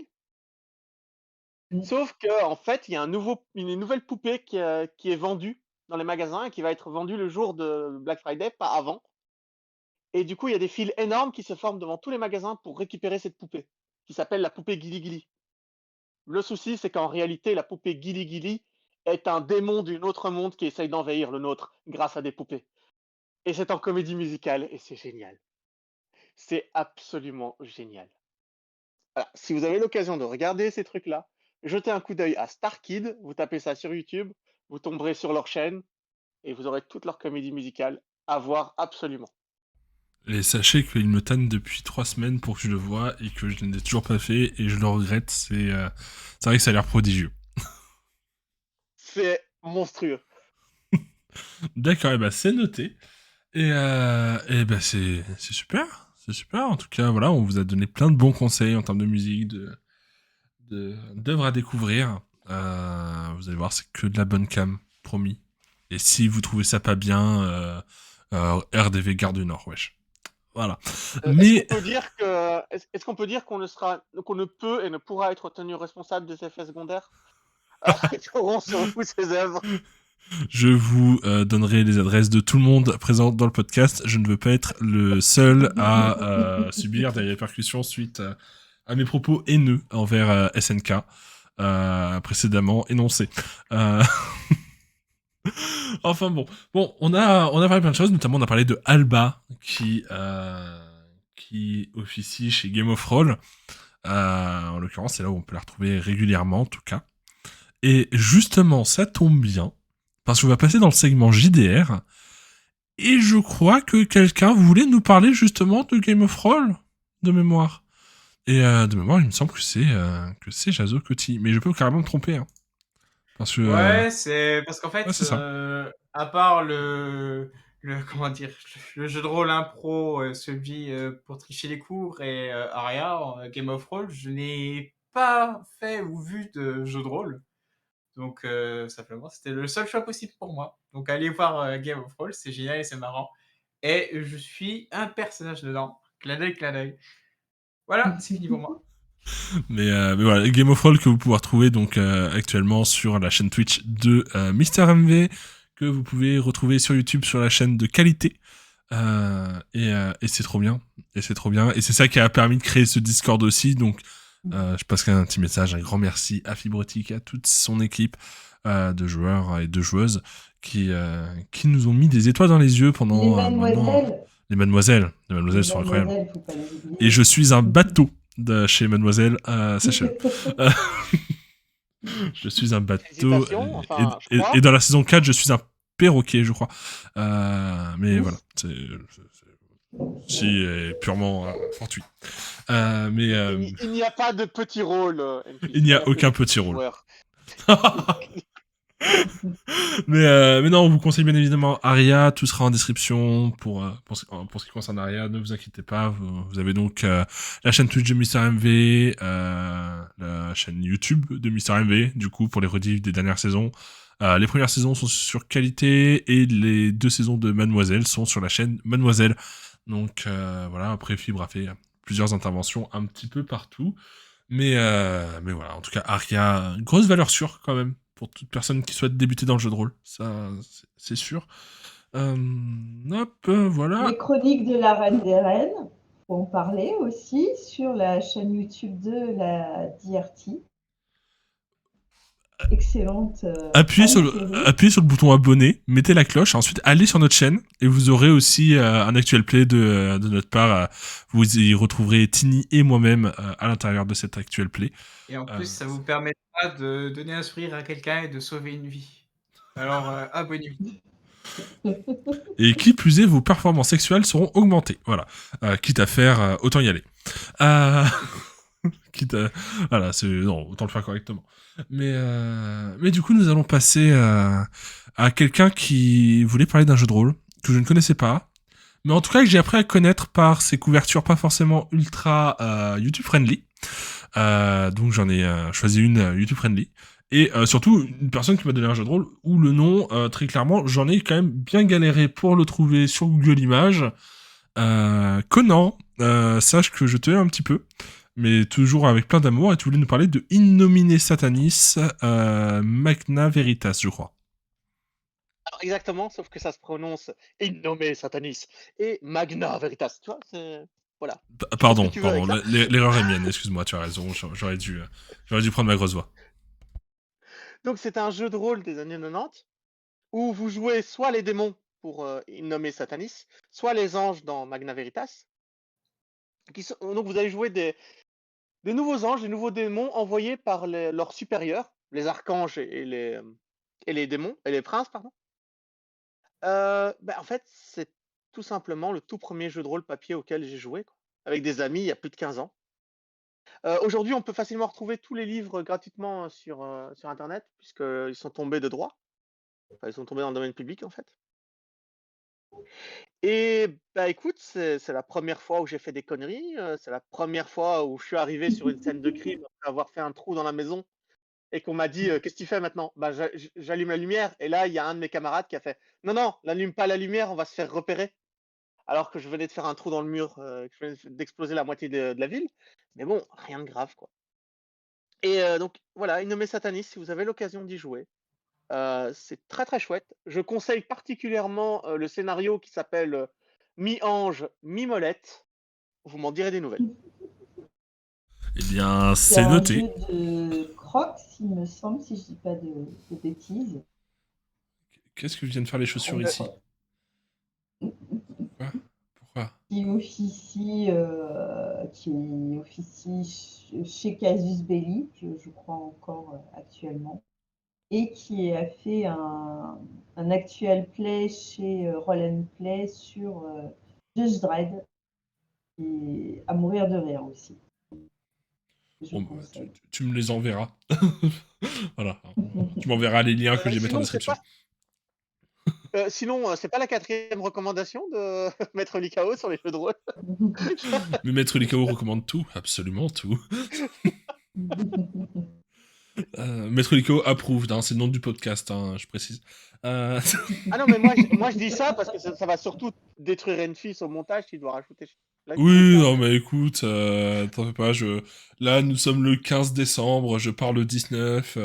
Sauf que en fait, il y a une nouvelle poupée qui est vendue dans les magasins et qui va être vendue le jour de Black Friday, pas avant. Et du coup, il y a des files énormes qui se forment devant tous les magasins pour récupérer cette poupée, qui s'appelle la poupée Gili Gili. Le souci, c'est qu'en réalité, la poupée Gili Gili est un démon d'un autre monde qui essaye d'envahir le nôtre grâce à des poupées. Et c'est en comédie musicale et c'est génial. C'est absolument génial. Voilà. Si vous avez l'occasion de regarder ces trucs-là, jetez un coup d'œil à Star Kid, vous tapez ça sur YouTube, vous tomberez sur leur chaîne et vous aurez toute leur comédie musicale à voir absolument. Et sachez qu'il me tanne depuis 3 semaines pour que je le voie et que je ne l'ai toujours pas fait et je le regrette. C'est vrai que ça a l'air prodigieux. C'est monstrueux. D'accord, et bah c'est noté. Et bah c'est super. C'est super. En tout cas, voilà, on vous a donné plein de bons conseils en termes de musique, d'œuvres à découvrir. Vous allez voir, c'est que de la bonne cam, promis. Et si vous trouvez ça pas bien, RDV Gare du Nord, wesh. Voilà. Mais Est-ce qu'on peut dire qu'on ne peut et ne pourra être tenu responsable des effets secondaires qui auront sur vous ces œuvres? je vous donnerai les adresses de tout le monde présent dans le podcast. Je ne veux pas être le seul à subir des répercussions suite à mes propos haineux envers SNK précédemment énoncés. Enfin bon, on a parlé plein de choses, notamment on a parlé de Alba qui officie chez Game of Roll. En l'occurrence, c'est là où on peut la retrouver régulièrement, en tout cas. Et justement, ça tombe bien, parce qu'on va passer dans le segment JDR, et je crois que quelqu'un voulait nous parler justement de Game of Roll, de mémoire. Et de mémoire, il me semble que c'est Jazo Coty, mais je peux carrément me tromper, hein. Parce que, Ouais, c'est parce qu'en fait, ouais, c'est ça. à part comment dire, le jeu de rôle impro, celui pour tricher les cours et Aria, Game of Roll, je n'ai pas fait ou vu de jeu de rôle. Donc, simplement, c'était le seul choix possible pour moi. Donc, allez voir Game of Roll, c'est génial et c'est marrant. Et je suis un personnage dedans. Clin d'œil, clin d'œil. Voilà, c'est fini pour moi. Mais voilà, Game of Roll que vous pouvez retrouver donc actuellement sur la chaîne Twitch de Mister MV, que vous pouvez retrouver sur YouTube sur la chaîne de qualité. Et c'est trop bien. Et c'est trop bien. Et c'est ça qui a permis de créer ce Discord aussi. Donc, je passe un petit message, un grand merci à Fibrotique, à toute son équipe de joueurs et de joueuses qui nous ont mis des étoiles dans les yeux pendant Les maintenant. mademoiselles. Les mademoiselles sont incroyables. Mademoiselles, faut pas les oublier. Et je suis un bateau de chez Mademoiselle, sachez-le. Je suis un bateau. Félicitations, enfin, je crois. Et dans la saison 4, je suis un perroquet, je crois. Mais voilà, c'est purement fortuit. Il n'y a pas de petit rôle. Il n'y a aucun petit rôle. mais non, on vous conseille bien évidemment Aria, tout sera en description pour ce qui concerne Aria, ne vous inquiétez pas, vous avez donc la chaîne Twitch de Mister MV, la chaîne YouTube de Mister MV, du coup pour les rediffs des dernières saisons. Les premières saisons sont sur qualité et les 2 saisons de Mademoiselle sont sur la chaîne Mademoiselle. Donc voilà, après Fibre a fait plusieurs interventions un petit peu partout. Mais voilà, en tout cas, Aria, grosse valeur sûre quand même, pour toute personne qui souhaite débuter dans le jeu de rôle. Ça, c'est sûr. Voilà. Les chroniques de la Reine des Reines, faut en parler aussi sur la chaîne YouTube de la DRT. Excellente. Appuyez sur le bouton abonner, mettez la cloche, ensuite allez sur notre chaîne et vous aurez aussi un actual play de notre part. Vous y retrouverez Tini et moi-même à l'intérieur de cet actual play. Et en plus, ça vous permettra de donner un sourire à quelqu'un et de sauver une vie. Alors, abonnez-vous. Et qui plus est, vos performances sexuelles seront augmentées. Voilà. Quitte à faire, autant y aller. Voilà, non, autant le faire correctement. Mais du coup, nous allons passer à quelqu'un qui voulait parler d'un jeu de rôle que je ne connaissais pas, mais en tout cas que j'ai appris à connaître par ses couvertures pas forcément ultra YouTube friendly. Donc j'en ai choisi une YouTube friendly. Et surtout, une personne qui m'a donné un jeu de rôle où le nom, très clairement, j'en ai quand même bien galéré pour le trouver sur Google Images. Conan, sache que je te hais un petit peu, mais toujours avec plein d'amour, et tu voulais nous parler de In Nomine Satanis Magna Veritas, je crois. Alors, exactement, sauf que ça se prononce In Nomine Satanis et Magna Veritas, tu vois, c'est... Voilà. Pardon, l'erreur est mienne, excuse-moi, tu as raison, j'aurais dû prendre ma grosse voix. Donc c'est un jeu de rôle des années 90, où vous jouez soit les démons pour In Nomine Satanis, soit les anges dans Magna Veritas. Donc vous allez jouer des nouveaux anges, des nouveaux démons envoyés par leurs supérieurs, les archanges et les démons, et les princes, pardon. En fait, c'est tout simplement le tout premier jeu de rôle papier auquel j'ai joué, quoi, avec des amis il y a plus de 15 ans. Aujourd'hui, on peut facilement retrouver tous les livres gratuitement sur Internet, puisqu'ils sont tombés de droit. Enfin, ils sont tombés dans le domaine public, en fait. Et écoute, c'est la première fois où j'ai fait des conneries, c'est la première fois où je suis arrivé sur une scène de crime après avoir fait un trou dans la maison et qu'on m'a dit qu'est-ce que tu fais maintenant? J'allume la lumière et là il y a un de mes camarades qui a fait non, n'allume pas la lumière, on va se faire repérer. Alors que je venais de faire un trou dans le mur, que je venais d'exploser la moitié de la ville. Mais bon, rien de grave, quoi. Et donc voilà, In Nomine Satanis, si vous avez l'occasion d'y jouer, c'est très très chouette. Je conseille particulièrement le scénario qui s'appelle Mi-ange, mi-molette. Vous m'en direz des nouvelles. Eh bien, c'est noté. C'est un jeu de Crocs, il me semble, si je dis pas de bêtises. Qu'est-ce que viennent faire les chaussures ici? Pourquoi? Qui officie chez Casus Belli, je crois encore actuellement, et qui a fait un actual play chez Roll & Play sur Judge Dredd, et à mourir de rire aussi. Bon, tu me les enverras. Voilà. Tu m'enverras les liens que je vais mettre en description. Sinon, c'est pas la 4e recommandation de Maître Likao sur les jeux de rôle. Mais Maître Likao recommande tout, absolument tout. Maître Likao approuve, hein, c'est le nom du podcast, hein, je précise. Ah non, mais moi je dis ça parce que ça va surtout détruire Enfis au montage, il doit rajouter. Là, écoute, Oui, hein. non, mais écoute, t'en fais pas, là, nous sommes le 15 décembre, je pars le 19,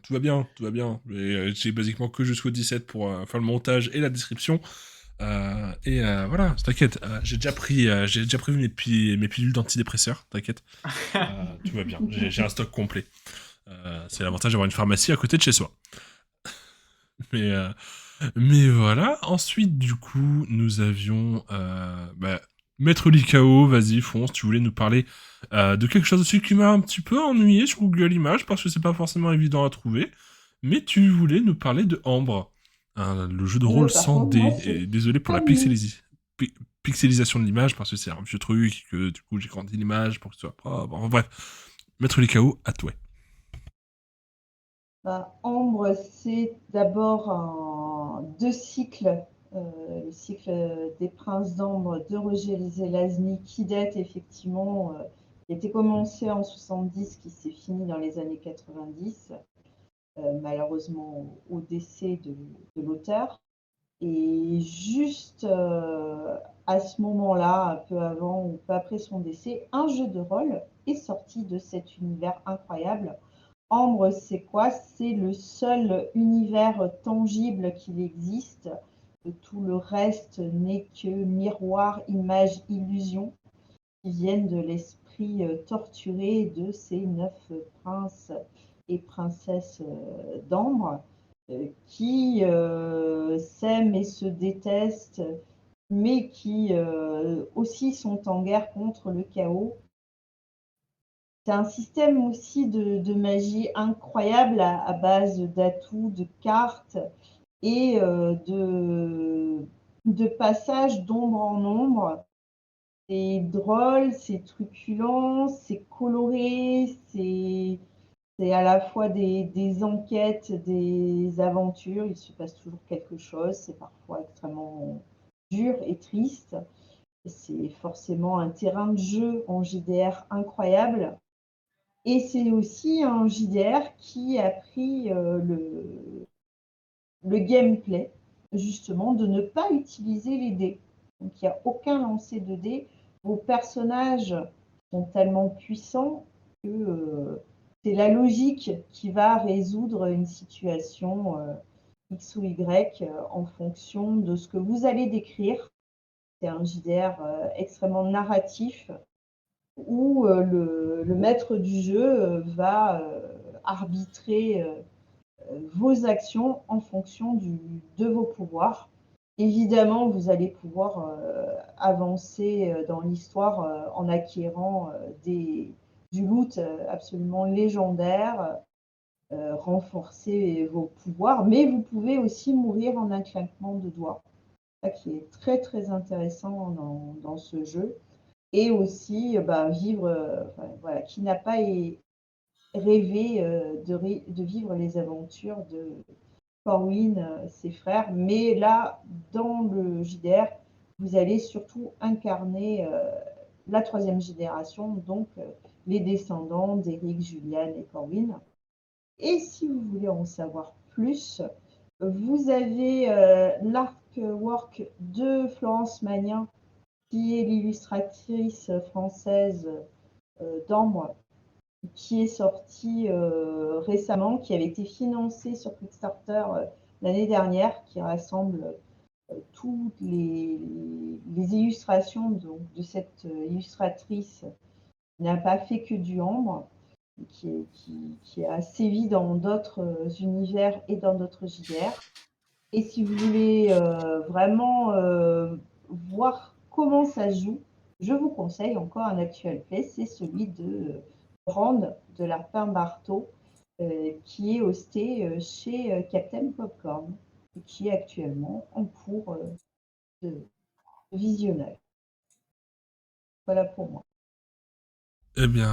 tout va bien, tout va bien. Mais, j'ai basiquement que jusqu'au 17 pour faire le montage et la description. Voilà, t'inquiète, j'ai déjà pris mes pilules d'antidépresseurs, t'inquiète. Tout va bien, j'ai un stock complet. C'est l'avantage d'avoir une pharmacie à côté de chez soi. Mais, euh, mais voilà, ensuite, du coup, nous avions Maître Likao, vas-y, fonce, tu voulais nous parler de quelque chose aussi qui m'a un petit peu ennuyé sur Google Images, parce que c'est pas forcément évident à trouver, mais tu voulais nous parler de Ambre, le jeu de rôle Par sans contre, moi, dés, c'est et désolé pour la connu. pixelisation de l'image, parce que c'est un vieux truc, que du coup j'ai grandi l'image pour que ce soit propre, bon, bref. Maître Likao, à toi. Ambre, c'est d'abord deux cycles. Le cycle des Princes d'Ambre de Roger Zelazny, qui date effectivement, qui a été commencé en 70, qui s'est fini dans les années 90, malheureusement au décès de l'auteur. Et juste à ce moment-là, un peu avant ou peu après son décès, un jeu de rôle est sorti de cet univers incroyable. Ambre, c'est quoi? C'est le seul univers tangible qu'il existe. Tout le reste n'est que miroir, image, illusion qui viennent de l'esprit torturé de ces 9 princes et princesses d'Ambre qui s'aiment et se détestent, mais qui aussi sont en guerre contre le chaos. C'est un système aussi de magie incroyable à base d'atouts, de cartes et de passages d'ombre en ombre. C'est drôle, c'est truculent, c'est coloré, c'est à la fois des enquêtes, des aventures, il se passe toujours quelque chose, c'est parfois extrêmement dur et triste. C'est forcément un terrain de jeu en JDR incroyable. Et c'est aussi un JDR qui a pris le gameplay, justement, de ne pas utiliser les dés. Donc il n'y a aucun lancer de dés. Vos personnages sont tellement puissants que c'est la logique qui va résoudre une situation X ou Y en fonction de ce que vous allez décrire. C'est un JDR extrêmement narratif où le maître du jeu va arbitrer vos actions en fonction de vos pouvoirs. Évidemment, vous allez pouvoir avancer dans l'histoire en acquérant du loot absolument légendaire, renforcer vos pouvoirs, mais vous pouvez aussi mourir en un claquement de doigts. Ça qui est très très intéressant dans ce jeu. Et aussi vivre, voilà, qui n'a pas rêvé de vivre les aventures de Corwin, ses frères. Mais là, dans le JDR, vous allez surtout incarner la troisième génération, donc les descendants d'Eric, Julian et Corwin. Et si vous voulez en savoir plus, vous avez l'artwork de Florence Magnin, qui est l'illustratrice française d'Ambre, qui est sortie récemment, qui avait été financée sur Kickstarter l'année dernière, qui rassemble toutes les illustrations de cette illustratrice qui n'a pas fait que du Ambre, qui a sévi dans d'autres univers et dans d'autres JDR. Et si vous voulez vraiment voir comment ça se joue, je vous conseille encore un actual play, c'est celui de Brand de Lapin Barteau, qui est hosté chez Captain Popcorn et qui est actuellement en cours de visionnage. Voilà pour moi. Eh bien,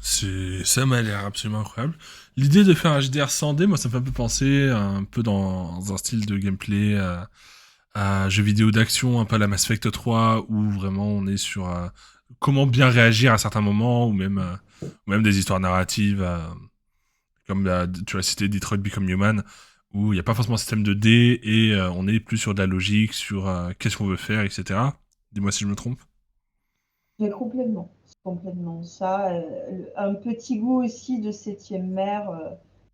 ça m'a l'air absolument incroyable. L'idée de faire un JDR sans dé, moi, ça me fait un peu penser un peu dans un style de gameplay à jeux vidéo d'action, un peu à la Mass Effect 3, où vraiment on est sur comment bien réagir à certains moments, ou même des histoires narratives, comme tu as cité Detroit Become Human, où il n'y a pas forcément un système de dés et on est plus sur de la logique, sur qu'est-ce qu'on veut faire, etc. Dis-moi si je me trompe. Mais complètement. Ça, un petit goût aussi de septième mer,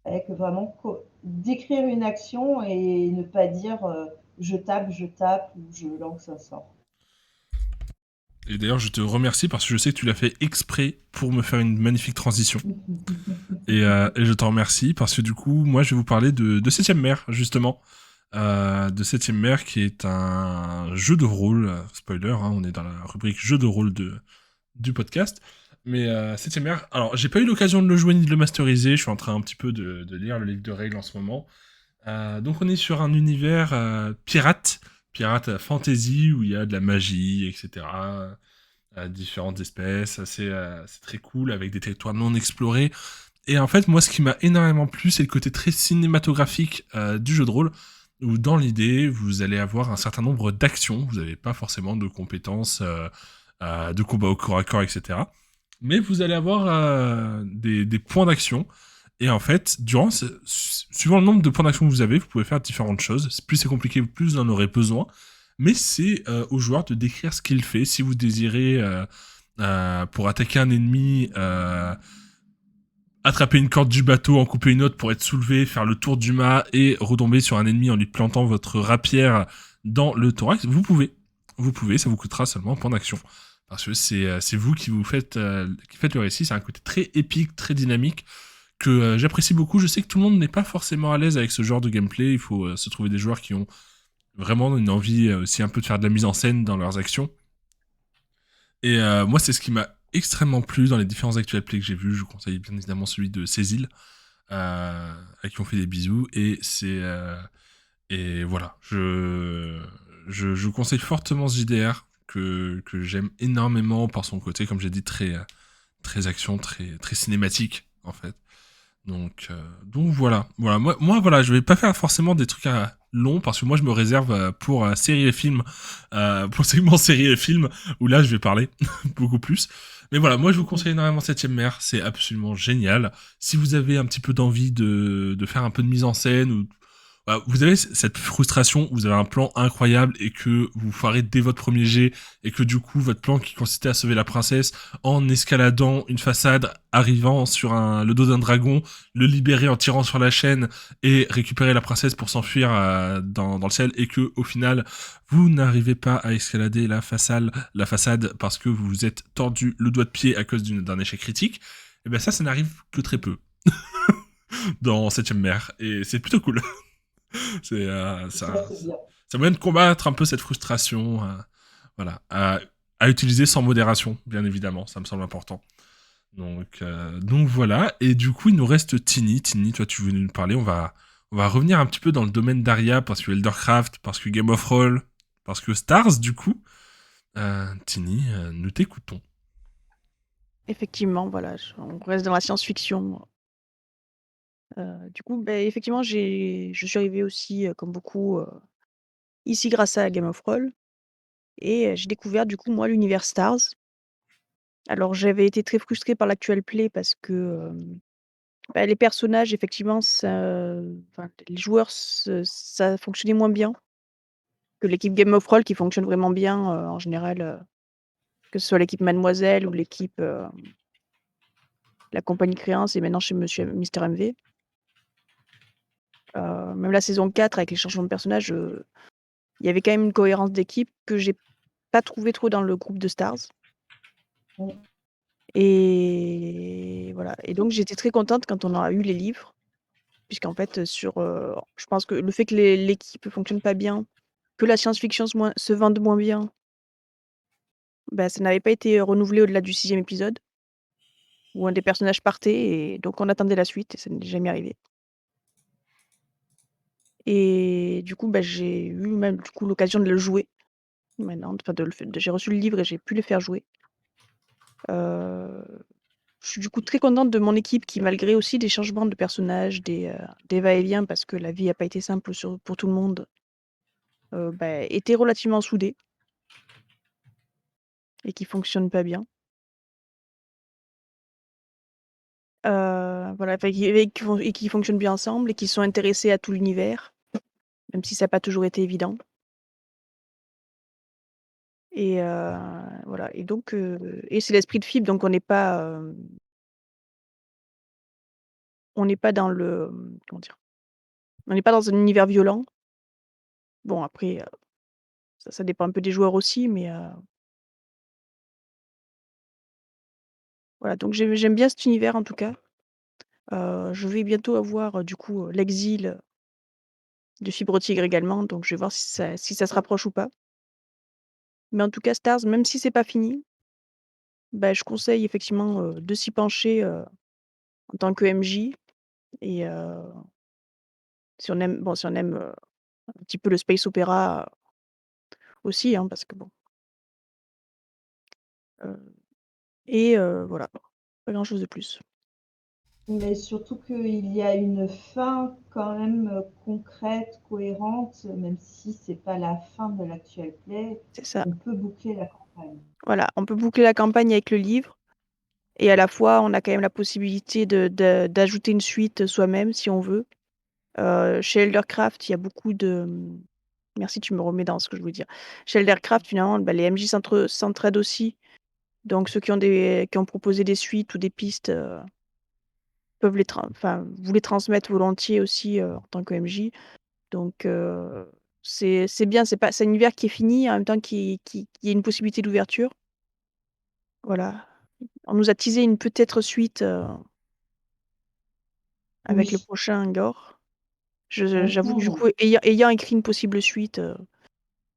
avec vraiment décrire une action et ne pas dire je tape ou je lance un sort. Et d'ailleurs, je te remercie parce que je sais que tu l'as fait exprès pour me faire une magnifique transition. Et je t'en remercie parce que du coup, moi, je vais vous parler de Septième Mer, justement. De Septième Mer, qui est un jeu de rôle. Spoiler, hein, on est dans la rubrique jeu de rôle du podcast. Mais Septième Mer, alors, j'ai pas eu l'occasion de le jouer ni de le masteriser. Je suis en train un petit peu de lire le livre de règles en ce moment. Donc, on est sur un univers pirate fantasy, où il y a de la magie, etc. Différentes espèces, c'est très cool, avec des territoires non explorés. Et en fait, moi, ce qui m'a énormément plu, c'est le côté très cinématographique du jeu de rôle, où dans l'idée, vous allez avoir un certain nombre d'actions, vous n'avez pas forcément de compétences de combat au corps à corps, etc. Mais vous allez avoir des points d'action. Et en fait, suivant le nombre de points d'action que vous avez, vous pouvez faire différentes choses. Plus c'est compliqué, plus vous en aurez besoin. Mais c'est au joueur de décrire ce qu'il fait. Si vous désirez, pour attaquer un ennemi, attraper une corde du bateau, en couper une autre pour être soulevé, faire le tour du mât et retomber sur un ennemi en lui plantant votre rapière dans le thorax, vous pouvez. Vous pouvez, ça vous coûtera seulement un point d'action. Parce que c'est vous qui faites le récit. C'est un côté très épique, très dynamique, que j'apprécie beaucoup. Je sais que tout le monde n'est pas forcément à l'aise avec ce genre de gameplay. Il faut se trouver des joueurs qui ont vraiment une envie aussi un peu de faire de la mise en scène dans leurs actions. Et moi, c'est ce qui m'a extrêmement plu dans les différents actual plays que j'ai vus. Je vous conseille bien évidemment celui de Cécile, à qui on fait des bisous. Et voilà, je vous conseille fortement ce JDR que j'aime énormément par son côté, comme j'ai dit, très action, très cinématique en fait. Donc voilà. Moi, voilà, je vais pas faire forcément des trucs longs parce que moi je me réserve pour séries et films, pour le segment séries et films où là je vais parler beaucoup plus. Mais voilà, moi je vous conseille énormément Septième Mer, c'est absolument génial. Si vous avez un petit peu d'envie de faire un peu de mise en scène ou vous avez cette frustration où vous avez un plan incroyable et que vous foirez dès votre premier jet et que du coup votre plan qui consistait à sauver la princesse en escaladant une façade, arrivant sur le dos d'un dragon, le libérer en tirant sur la chaîne et récupérer la princesse pour s'enfuir dans le ciel et que au final vous n'arrivez pas à escalader la façade parce que vous vous êtes tordu le doigt de pied à cause d'un échec critique, et ben ça n'arrive que très peu dans Septième Mer et c'est plutôt cool. C'est C'est bien. ça moyen de combattre un peu cette frustration, voilà, à utiliser sans modération, bien évidemment, ça me semble important. Donc voilà, et du coup il nous reste Tini. Tini, toi tu voulais nous parler, on va revenir un petit peu dans le domaine d'Aria, parce que Eldercraft, parce que Game of Roll, parce que Stars du coup. Tini, nous t'écoutons. Effectivement, voilà, on reste dans la science-fiction. Du coup, effectivement, je suis arrivée aussi, comme beaucoup, ici grâce à Game of Roll et j'ai découvert du coup moi l'univers Stars. Alors j'avais été très frustrée par l'actual play parce que, les personnages effectivement les joueurs ça fonctionnait moins bien que l'équipe Game of Roll qui fonctionne vraiment bien, en général, que ce soit l'équipe Mademoiselle ou l'équipe, la compagnie Créance et maintenant chez Monsieur Mister MV. Même la saison 4 avec les changements de personnages, il y avait quand même une cohérence d'équipe que j'ai pas trouvé trop dans le groupe de Stars. Mm. Et voilà, et donc j'étais très contente quand on a eu les livres, puisqu'en fait, je pense que le fait que l'équipe fonctionne pas bien, que la science-fiction se vende moins bien, ça n'avait pas été renouvelé au-delà du 6e épisode, où un des personnages partait et donc on attendait la suite et ça n'est jamais arrivé. Et du coup, j'ai eu même du coup l'occasion de le jouer maintenant, enfin j'ai reçu le livre et j'ai pu le faire jouer. Je suis du coup très contente de mon équipe qui, malgré aussi des changements de personnages, des va-et-vient parce que la vie a pas été simple pour tout le monde, était relativement soudée et qui fonctionne pas bien. Voilà, enfin qui fonctionnent bien ensemble et qui sont intéressés à tout l'univers, même si ça a pas toujours été évident. Et Voilà et donc et c'est l'esprit de Fibre, donc on n'est pas dans le, comment dire? On n'est pas dans un univers violent. Bon après, ça dépend un peu des joueurs aussi, mais voilà, donc j'aime bien cet univers en tout cas. Je vais bientôt avoir, du coup, L'Exil de Fibre Tigre également, donc je vais voir si ça se rapproche ou pas. Mais en tout cas, Stars, même si c'est pas fini, bah, je conseille effectivement, de s'y pencher, en tant que MJ et si on aime, un petit peu le space opéra aussi, hein, parce que bon, heu et voilà, pas grand chose de plus. Mais surtout qu'il y a une fin quand même, concrète, cohérente, même si c'est pas la fin de l'actuel play, C'est ça. on peut boucler la campagne. Voilà, on peut boucler la campagne avec le livre et à la fois, on a quand même la possibilité d'ajouter une suite soi-même si on veut. Chez Eldercraft, il y a beaucoup de, merci, tu me remets dans ce que je voulais dire. Chez Eldercraft, finalement, bah, les MJ s'entraident aussi. Donc ceux qui ont proposé des suites ou des pistes, peuvent vous les transmettre volontiers aussi, en tant que MJ. Donc c'est bien, c'est un univers qui est fini, en même temps qui a une possibilité d'ouverture. Voilà. On nous a teasé une peut-être suite, avec le Oui. prochain Gore. J'avoue que du Mmh. coup, ayant écrit une possible suite,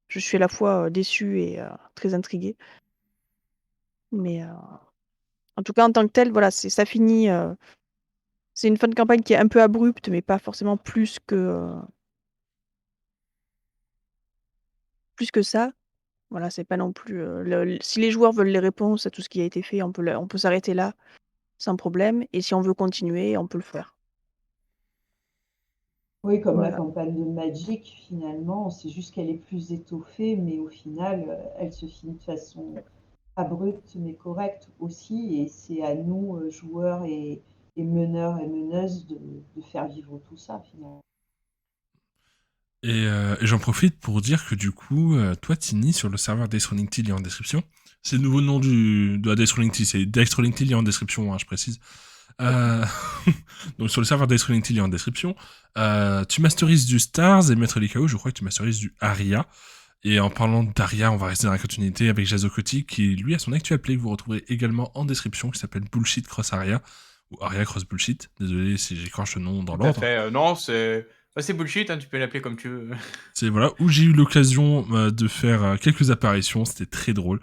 je suis à la fois, déçue et très intriguée. Mais en tout cas, en tant que tel, voilà, ça finit, c'est une fin de campagne qui est un peu abrupte, mais pas forcément plus que ça. Voilà, c'est pas non plus, si les joueurs veulent les réponses à tout ce qui a été fait, on peut s'arrêter là, sans problème et si on veut continuer, on peut le faire. Oui, comme la Voilà. campagne de Magic finalement, c'est juste qu'elle est plus étoffée, mais au final, elle se finit de façon abrupte mais correcte aussi et c'est à nous, joueurs et meneurs et meneuses de faire vivre tout ça finalement. Et j'en profite pour dire que du coup, toi, Tini, sur le serveur Death Till, il y a en description. C'est le nouveau nom de la Death Till, c'est Death Till, il y a en description, hein, je précise. Donc sur le serveur Death Till, il y a en description. Tu masterises du Stars et Maître Likao, je crois que tu masterises du Aria. Et en parlant d'Aria, on va rester dans la continuité avec Jazokoti, qui lui a son actual play que vous retrouverez également en description, qui s'appelle Bullshit Cross Aria, ou Aria Cross Bullshit. Désolé si j'écorche le nom dans Tout à l'ordre. fait. Non, c'est bullshit, hein, tu peux l'appeler comme tu veux. C'est voilà, où j'ai eu l'occasion de faire quelques apparitions, c'était très drôle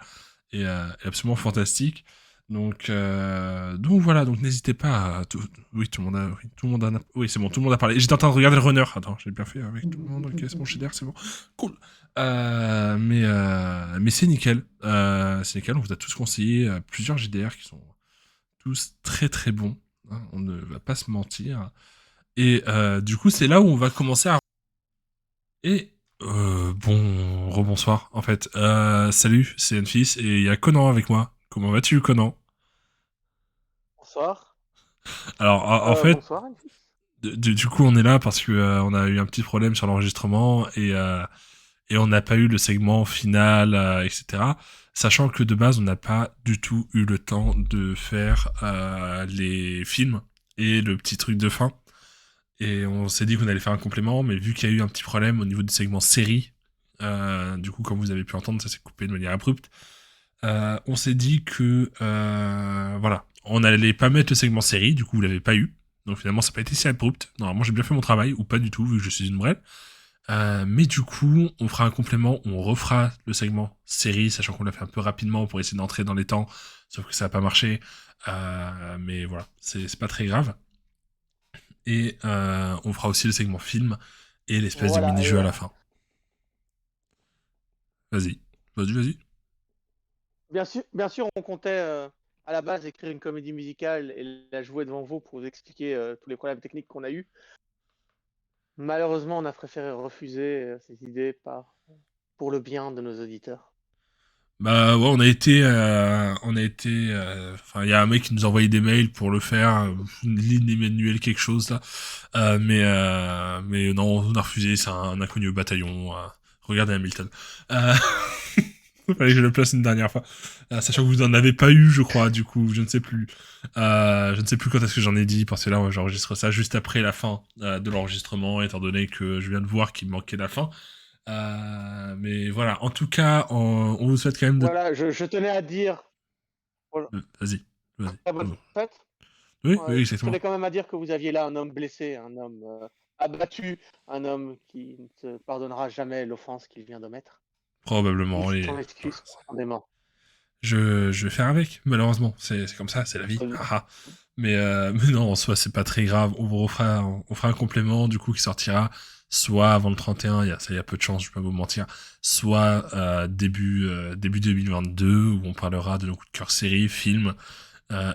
et absolument fantastique. Donc voilà, donc n'hésitez pas à oui, tout le monde a oui, c'est bon, tout le monde a parlé. J'étais en train de regarder le runner. Attends, j'ai bien fait avec tout le monde, ok, c'est bon, chez c'est bon. Cool. Mais c'est nickel. C'est nickel, on vous a tous conseillé plusieurs JDR qui sont tous très très bons, hein, on ne va pas se mentir. Et du coup, c'est là où on va commencer à et rebonsoir en fait. Salut, c'est Enfis et il y a Conan avec moi. Comment vas-tu, Conan? Bonsoir. Alors en fait, Bonsoir. du coup on est là parce que on a eu un petit problème sur l'enregistrement et on n'a pas eu le segment final, etc. Sachant que de base on n'a pas du tout eu le temps de faire les films et le petit truc de fin. Et on s'est dit qu'on allait faire un complément, mais vu qu'il y a eu un petit problème au niveau du segment série, du coup, comme vous avez pu entendre, ça s'est coupé de manière abrupte. On s'est dit que, voilà, on n'allait pas mettre le segment série, du coup, vous l'avez pas eu. Donc finalement, ça n'a pas été si abrupt. Normalement, j'ai bien fait mon travail, ou pas du tout, vu que je suis une brêle. Mais du coup, on fera un complément, on refera le segment série, sachant qu'on l'a fait un peu rapidement pour essayer d'entrer dans les temps, sauf que ça n'a pas marché. Mais voilà, c'est pas très grave. Et on fera aussi le segment film et l'espèce de Voilà, mini-jeu à la fin. Vas-y. bien sûr, on comptait à la base écrire une comédie musicale et la jouer devant vous pour vous expliquer tous les problèmes techniques qu'on a eus. Malheureusement, on a préféré refuser ces idées pour le bien de nos auditeurs. Bah ouais, on a été, enfin il y a un mec qui nous a envoyé des mails pour le faire, une ligne Emmanuel quelque chose là, mais non, on a refusé, c'est un inconnu au bataillon. Regardez Hamilton. Fallait que je le place une dernière fois. Sachant que vous n'en avez pas eu, je crois, du coup, je ne sais plus. Je ne sais plus quand est-ce que j'en ai dit, parce que là, moi, j'enregistre ça juste après la fin de l'enregistrement, étant donné que je viens de voir qu'il me manquait la fin. Mais voilà, en tout cas, on vous souhaite quand même de... Voilà, je tenais à dire. Voilà. Vas-y. Très bonne fête. Oui, Ouais, oui, je exactement. tenais quand même à dire que vous aviez là un homme blessé, un homme abattu, un homme qui ne te pardonnera jamais l'offense qu'il vient de mettre. Probablement. Il Et... s'en excuse profondément. Je vais faire avec, malheureusement. C'est comme ça, c'est la vie. Mais non, en soi, c'est pas très grave. On fera un complément, du coup, qui sortira soit avant le 31, il y a peu de chance, je vais pas vous mentir, soit début 2022, où on parlera de nos coups de cœur séries, films,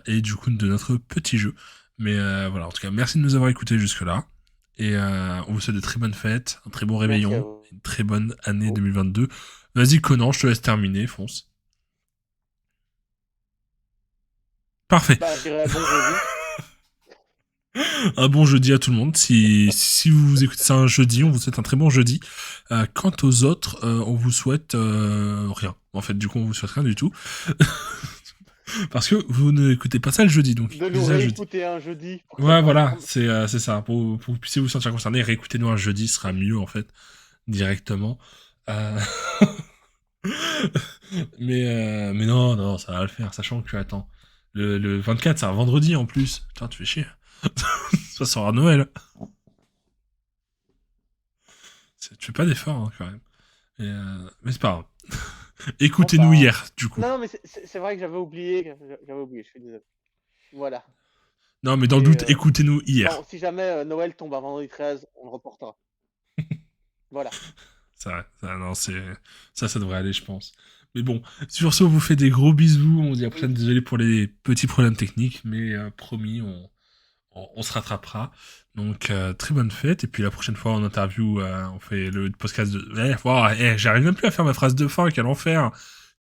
et du coup de notre petit jeu. Mais voilà, en tout cas, merci de nous avoir écoutés jusque-là. Et on vous souhaite de très bonnes fêtes, un très bon réveillon, une très bonne année 2022. Vas-y, Conan, je te laisse terminer, fonce. Parfait. Bah, je dirais bon jeudi. Un bon jeudi à tout le monde. Si vous écoutez ça un jeudi, on vous souhaite un très bon jeudi. Quant aux autres, on vous souhaite rien. En fait, du coup, on vous souhaite rien du tout. Parce que vous n'écoutez pas ça le jeudi, donc. De nous réécouter un jeudi. Ouais, voilà, c'est ça. Pour que vous puissiez vous sentir concerné, réécoutez-nous un jeudi sera mieux, en fait, directement. Mais non, ça va le faire, sachant que, attends, le 24, c'est un vendredi en plus. Putain, tu fais chier. Ça sera Noël. Tu fais pas d'effort, hein, quand même. Mais c'est pas grave. Écoutez-nous hier, du coup. Non, mais c'est vrai que j'avais oublié, je suis désolé. Voilà. Non, mais dans le doute, écoutez-nous hier. Bon, si jamais Noël tombe à vendredi 13, on le reportera. Voilà. C'est vrai, ça devrait aller, je pense. Mais bon, sur ce, on vous fait des gros bisous, on se dit à la prochaine, désolé pour les petits problèmes techniques, mais promis, on se rattrapera. Donc, très bonne fête. Et puis la prochaine fois, en interview, on fait le podcast de... j'arrive même plus à faire ma phrase de fin, quel enfer.